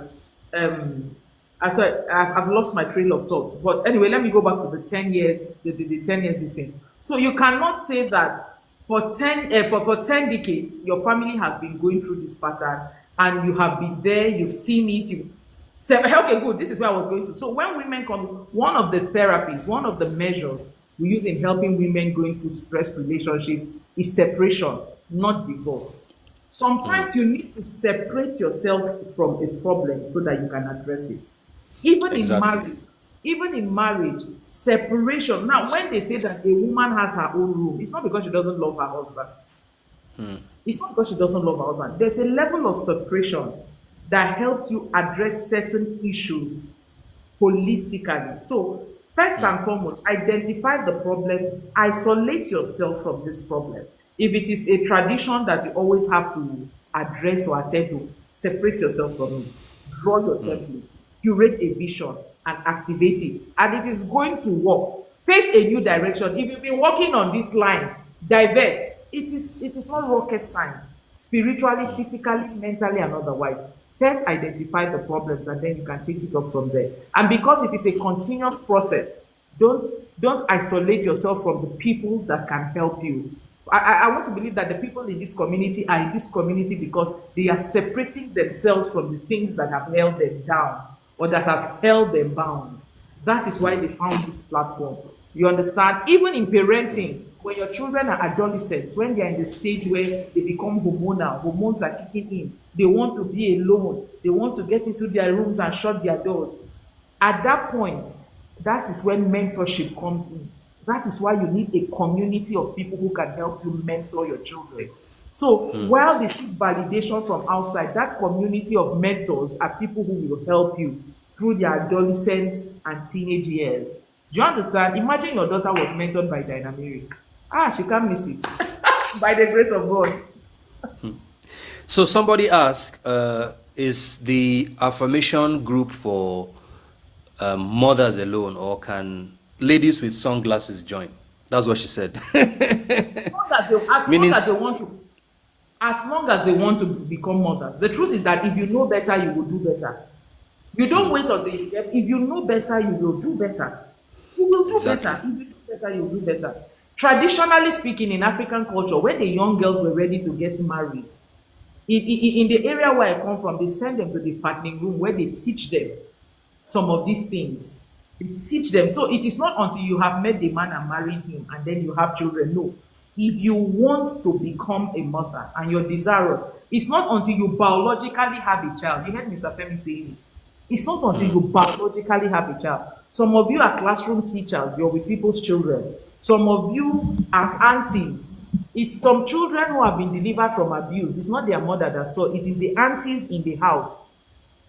um I've lost my trail of thoughts. But anyway, let me go back to the 10 years, the 10 years this thing. So you cannot say that for 10 decades, your family has been going through this pattern and you have been there, you've seen it, you say, okay, good, this is where I was going to. So when women come, one of the therapies, one of the measures we use in helping women going through stress relationships is separation, not divorce. Sometimes you need to separate yourself from a problem so that you can address it. Even in Exactly. marriage, even in marriage, separation. Now, when they say that a woman has her own room, it's not because she doesn't love her husband. It's not because she doesn't love her husband. There's a level of separation that helps you address certain issues holistically. So, first and foremost, identify the problems, isolate yourself from this problem. If it is a tradition that you always have to address or attend to, separate yourself from it. Draw your template, curate a vision, and activate it. And it is going to work. Face a new direction. If you've been working on this line, divert. It is not rocket science. Spiritually, physically, mentally, and otherwise. First identify the problems and then you can take it up from there. And because it is a continuous process, don't isolate yourself from the people that can help you. I want to believe that the people in this community are in this community because they are separating themselves from the things that have held them down or that have held them bound. That is why they found this platform. You understand? Even in parenting, when your children are adolescents, when they are in the stage where they become hormonal, hormones are kicking in, they want to be alone, they want to get into their rooms and shut their doors. At that point, that is when mentorship comes in. That is why you need a community of people who can help you mentor your children. So while they seek validation from outside, that community of mentors are people who will help you through their adolescence and teenage years. Do you understand? Imagine your daughter was mentored by Dynamic. She can't miss it. By the grace of God. So somebody asked, is the affirmation group for mothers alone, or can ladies with sunglasses join? That's what she said. Meaning, As long as they want to become mothers. The truth is that if you know better, you will do better. You don't wait until you get. If you know better, you will do better. You will do exactly. better. If you do better, you will do better. Traditionally speaking, in African culture, when the young girls were ready to get married, in the area where I come from, they send them to the fattening room where they teach them some of these things. They teach them. So it is not until you have met the man and married him and then you have children. No. If you want to become a mother and you're desirous, it's not until you biologically have a child. You heard Mr. Femi saying it. It's not until you biologically have a child. Some of you are classroom teachers. You're with people's children. Some of you are aunties. It's some children who have been delivered from abuse. It's not their mother that saw it. It is the aunties in the house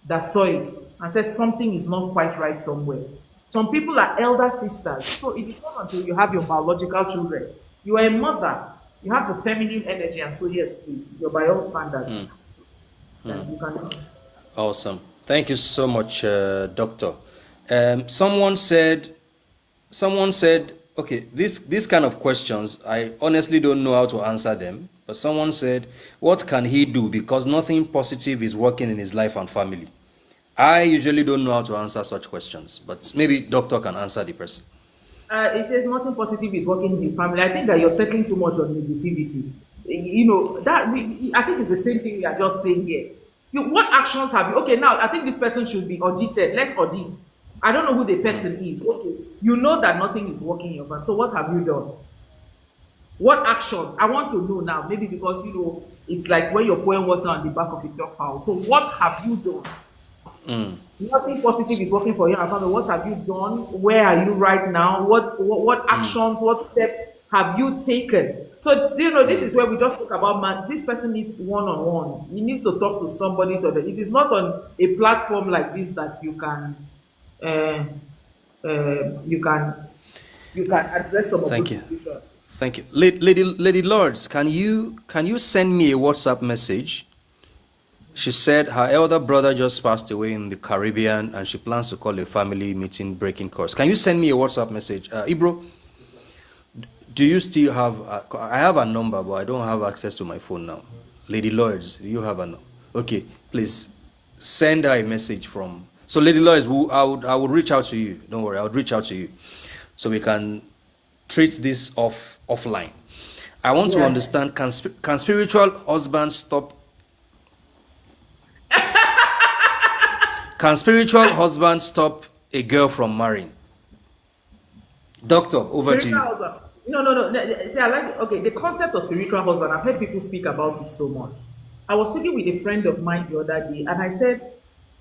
that saw it and said something is not quite right somewhere. Some people are elder sisters. So it is not until you have your biological children. You are a mother. You have the feminine energy. And so, yes, please, you're by all standards. You can. Awesome. Thank you so much, Doctor. Someone said, okay, this kind of questions, I honestly don't know how to answer them. But someone said, what can he do? Because nothing positive is working in his life and family. I usually don't know how to answer such questions, but maybe doctor can answer the person. It says nothing positive is working in his family. I think that you're settling too much on negativity. You know, I think it's the same thing we are just saying here. What actions have you? Okay, now I think this person should be audited. Let's audit. I don't know who the person is. Okay, you know that nothing is working in your family. So what have you done? What actions? I want to know now. Maybe because it's like when you're pouring water on the back of a duck fowl. So what have you done? Nothing positive is working for you. What have you done? Where are you right now? What actions, what steps have you taken? So this is where we just talk about man. This person needs one-on-one. He needs to talk to somebody. It is not on a platform like this that you can address some of those situations. Thank you, Lady Lords. Can you send me a WhatsApp message She said her elder brother just passed away in the Caribbean and she plans to call a family meeting breaking course. Can you send me a WhatsApp message? Ibro, do you still have, I have a number, but I don't have access to my phone now. Lady Lloyds, do you have a number? Okay, please send her a message from, so Lady Lloyds, I would reach out to you. Don't worry, I would reach out to you so we can treat this offline. I want to Yeah. understand, can spiritual husbands stop? Can spiritual husbands stop a girl from marrying? Doctor, over to Spiritual you. husband. No, no, no. See, I like, okay, the concept of spiritual husband. I've heard people speak about it so much. I was speaking with a friend of mine the other day, and I said,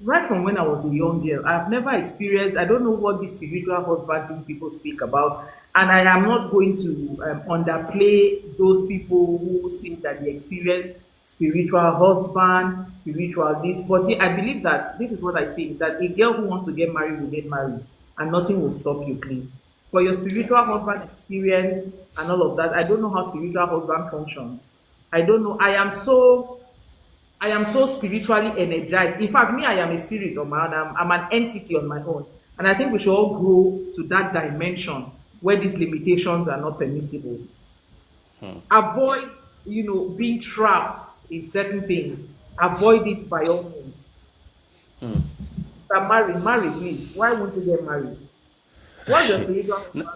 right from when I was a young girl, I've never experienced, I don't know what this spiritual husband thing people speak about. And I am not going to underplay those people who say that they experience spiritual husband, spiritual this. But yeah, I believe that this is what I think, that a girl who wants to get married will get married, and nothing will stop you, please. For your Yeah. spiritual husband experience and all of that, I don't know how spiritual husband functions. I don't know. I am so spiritually energized. In fact, me, I am a spirit on my own. I'm an entity on my own. And I think we should all grow to that dimension where these limitations are not permissible. Avoid, being trapped in certain things. Avoid it by all means. But marry, please. Why won't you get married? What's your spiritual husband?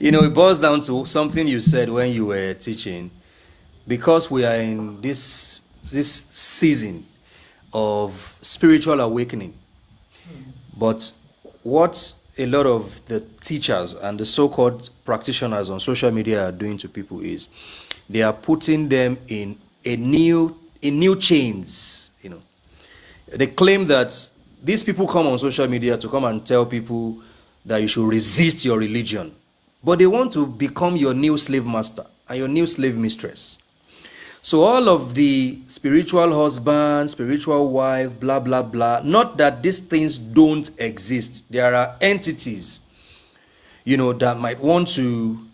It boils down to something you said when you were teaching. Because we are in this season of spiritual awakening, but what a lot of the teachers and the so-called practitioners on social media are doing to people is they are putting them in new chains. They claim that these people come on social media to come and tell people that you should resist your religion, but they want to become your new slave master and your new slave mistress. So all of the spiritual husband, spiritual wife, blah, blah, blah, not that these things don't exist. There are entities, that might want to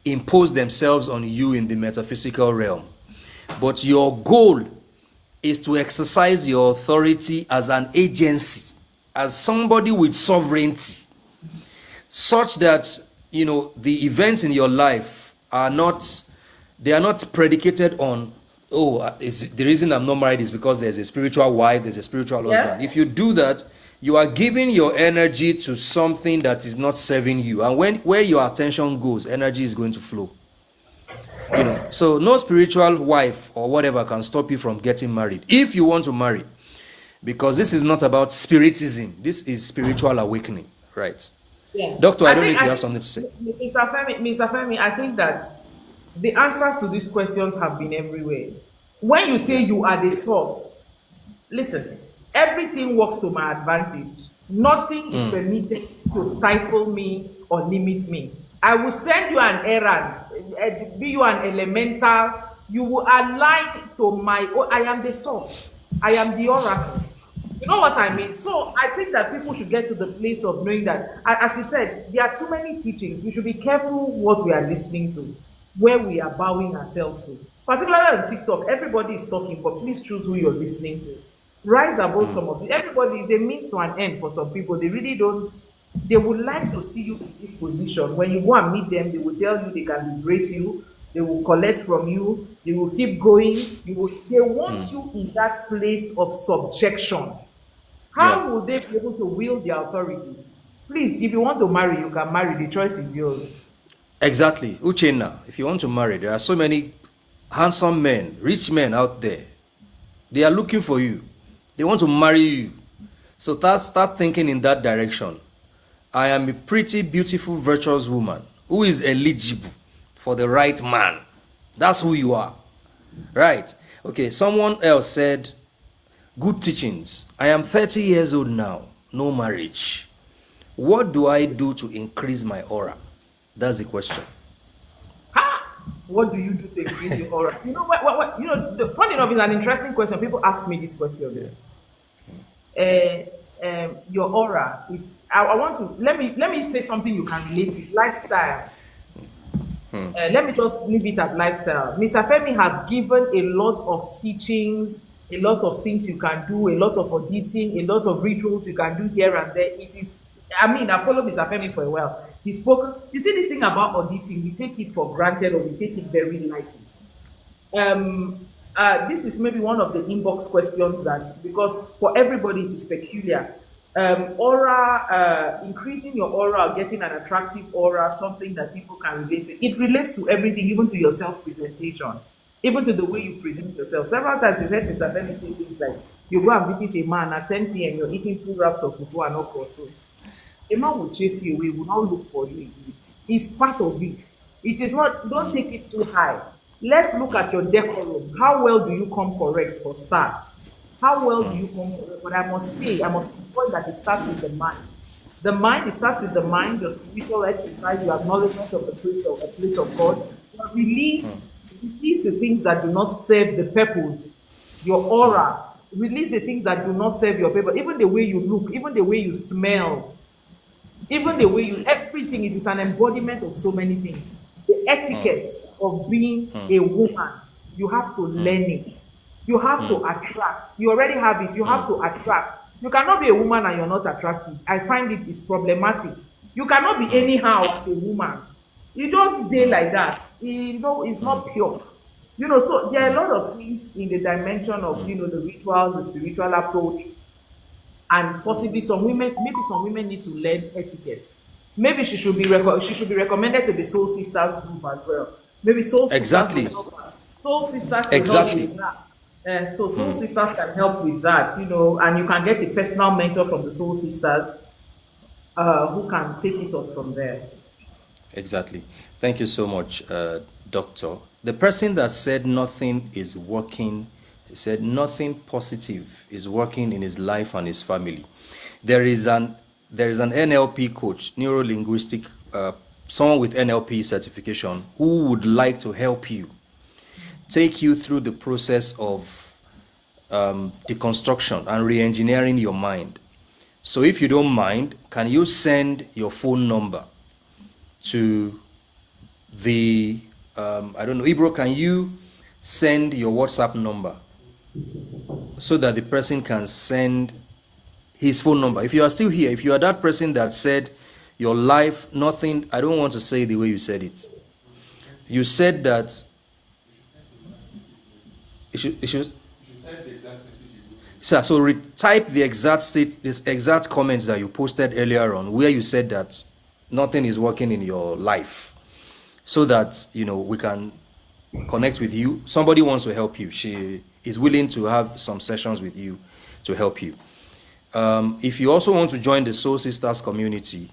impose themselves on you in the metaphysical realm. But your goal is to exercise your authority as an agency, as somebody with sovereignty, such that, the events in your life are not predicated on, is the reason I'm not married is because there's a spiritual wife, there's a spiritual husband. Yeah? If you do that, you are giving your energy to something that is not serving you, and where your attention goes, energy is going to flow. So no spiritual wife or whatever can stop you from getting married if you want to marry, because this is not about spiritism, this is spiritual awakening, right? Yeah. Doctor, I don't know if you I have think, something to say. Mr. Femi, I think that the answers to these questions have been everywhere. When you say Yeah. you are the source, listen, everything works to my advantage. Nothing is permitted to stifle me or limit me. I will send you an errand, be you an elemental, you will align to my, I am the source. I am the oracle. You know what I mean? So I think that people should get to the place of knowing that, as you said, there are too many teachings. We should be careful what we are listening to, where we are bowing ourselves to. Particularly on TikTok, everybody is talking, but please choose who you're listening to. Rise above some of it. Everybody is a means to an end for some people. They really don't, they would like to see you in this position. When you go and meet them, they will tell you they can liberate you, they will collect from you, they will keep going. They want you in that place of subjection. Yeah. How will they be able to wield their authority? Please, if you want to marry, you can marry. The choice is yours. Exactly. Uchenna, if you want to marry, there are so many handsome men, rich men out there. They are looking for you. They want to marry you. So start thinking in that direction. I am a pretty, beautiful, virtuous woman who is eligible for the right man. That's who you are. Right. Okay, someone else said, good teachings. I am 30 years old now, no marriage. What do I do to increase my aura? That's the question. Ha! What do you do to increase your aura? You know what? The funny enough is an interesting question. People ask me this question. Your aura. I want to let me say something you can relate with. Lifestyle. Let me just leave it at lifestyle. Mr. Femi has given a lot of teachings, a lot of things you can do, a lot of auditing, a lot of rituals you can do here and there. It is, I mean, I followed Mr. Femi for a while. He spoke, you see, this thing about auditing, we take it for granted or we take it very lightly. This is maybe one of the inbox questions that, because for everybody it is peculiar. Aura, increasing your aura, or getting an attractive aura, something that people can relate to. It relates to everything, even to your self-presentation, even to the way you present yourself. Several times you've heard Mr. Femi say things like, you go and visit a man at 10 p.m., you're eating 2 wraps of fufu and okra soup. A man will chase you away, will not look for you. It's part of it. It is not, don't take it too high. Let's look at your decorum. How well do you come correct for starts? How well do you come correct? But I must say, I must point that it starts with the mind. The mind, it starts with the mind, your spiritual exercise, your acknowledgement of the place of God. Release the things that do not serve the purpose, your aura. Release the things that do not serve your purpose. Even the way you look, even the way you smell, even the way you, everything, it is an embodiment of so many things. The etiquette of being a woman, you have to learn it. You have to attract. You already have it. You have to attract. You cannot be a woman and you're not attractive. I find it is problematic. You cannot be anyhow as a woman. You just stay like that. You know, it's not pure. You know, so there are a lot of things in the dimension of, you know, the rituals, the spiritual approach, and possibly some women, maybe some women need to learn etiquette. Maybe she should be recommended to the Soul Sisters group as well. Maybe Soul Sisters Exactly. Soul Sisters can Exactly. help with that. So Soul Sisters can help with that, you know, and you can get a personal mentor from the Soul Sisters who can take it up from there. Exactly. Thank you so much, Doctor. The person that said nothing is working, said nothing positive is working in his life and his family. There is an NLP coach, neuro-linguistic, someone with NLP certification who would like to help you, take you through the process of deconstruction and re-engineering your mind. So if you don't mind, can you send your phone number to the, I don't know, Ibro, can you send your WhatsApp number so that the person can send his phone number? If you are still here, if you are that person that said your life, nothing, I don't want to say the way you said it. You said that it should type the exact message you put. So retype the exact this exact comments that you posted earlier on, where you said that nothing is working in your life, so that, you know, we can connect with you. Somebody wants to help you. She is willing to have some sessions with you to help you. If you also want to join the Soul Sisters community,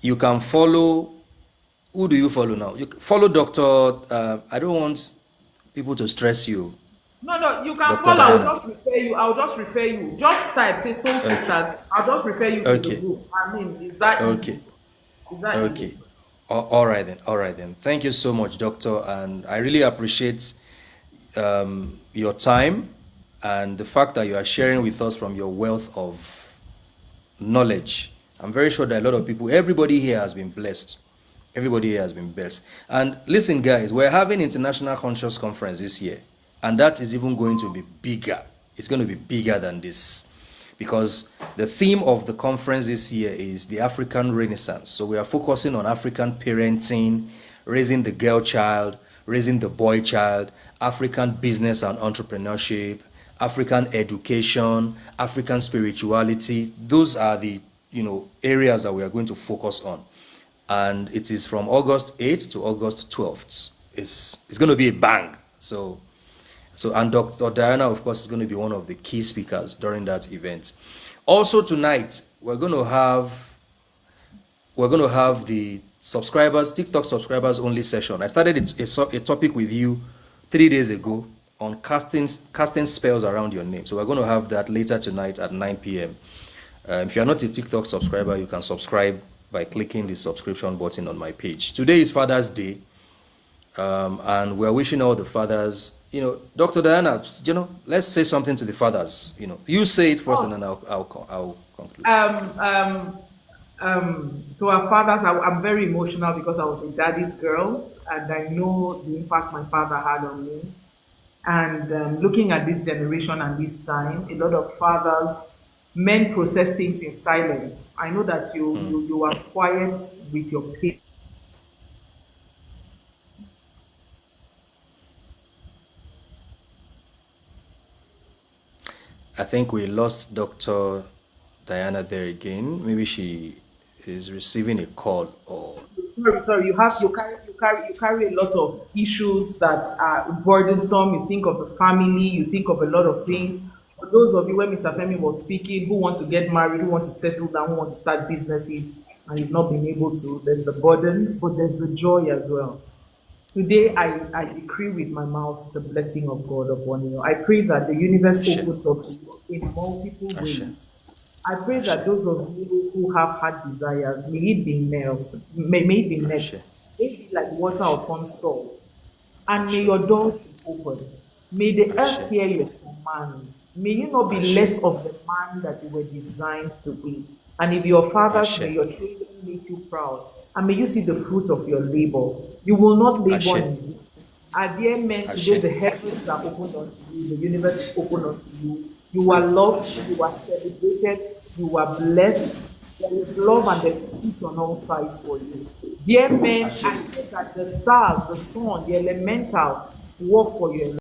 you can follow. Who do you follow now? You follow Dr. I don't want people to stress you. No, you can Dr. follow. Diana. I'll just refer you. Just type, say Soul Sisters. I'll just refer you to the group. I mean, is that easy? Is that Okay. easy? All right then. Thank you so much, Doctor, and I really appreciate your time and the fact that you are sharing with us from your wealth of knowledge. I'm very sure that a lot of people, everybody here has been blessed. Everybody here has been blessed. And listen, guys, we're having International Conscious Conference this year, and that is even going to be bigger. It's going to be bigger than this, because the theme of the conference this year is the African Renaissance. So we are focusing on African parenting, raising the girl child, raising the boy child, African business and entrepreneurship, African education, African spirituality. Those are the, you know, areas that we are going to focus on. And it is from August 8th to August 12th. It's going to be a bang. So and Dr. Diana, of course, is going to be one of the key speakers during that event. Also tonight, we're going to have the subscribers, TikTok subscribers only session. I started a topic with you 3 days ago on casting spells around your name. So we're going to have that later tonight at 9 p.m. If you're not a TikTok subscriber, you can subscribe by clicking the subscription button on my page. Today is Father's Day, and we're wishing all the fathers, you know, Dr. Diana, you know, let's say something to the fathers. You know, you say it first, and then I'll conclude. To our fathers, I'm very emotional because I was a daddy's girl, and I know the impact my father had on me. And looking at this generation and this time, a lot of fathers, men process things in silence. I know that you are quiet with your pain. I think we lost Dr. Diana there again. Maybe she is receiving a call or Sorry, you carry a lot of issues that are burdensome. You think of the family, you think of a lot of things. For those of you when Mr. Femi was speaking, who want to get married, who want to settle down, who want to start businesses, and you've not been able to, there's the burden, but there's the joy as well. Today, I decree with my mouth the blessing of God upon you. I pray that the universe Ashe, opens up to you in multiple Ashe, ways. I pray that Ashe, those of you who have had desires, may it be met, may it be met, Ashe, may it be like water upon salt, and may Ashe, your doors be open. May the earth Ashe, hear your command. May you not be Ashe, less of the man that you were designed to be. And if your fathers, may Ashe, your children make you proud. And may you see the fruit of your labor. You will not labor Ashe, in vain. Are there men today? Ashe, The heavens are opened unto you, the universe is open unto you. You are loved, you are celebrated, you are blessed. There is love and there's peace on all sides for you. Dear men, I say that the stars, the sun, the elementals work for you.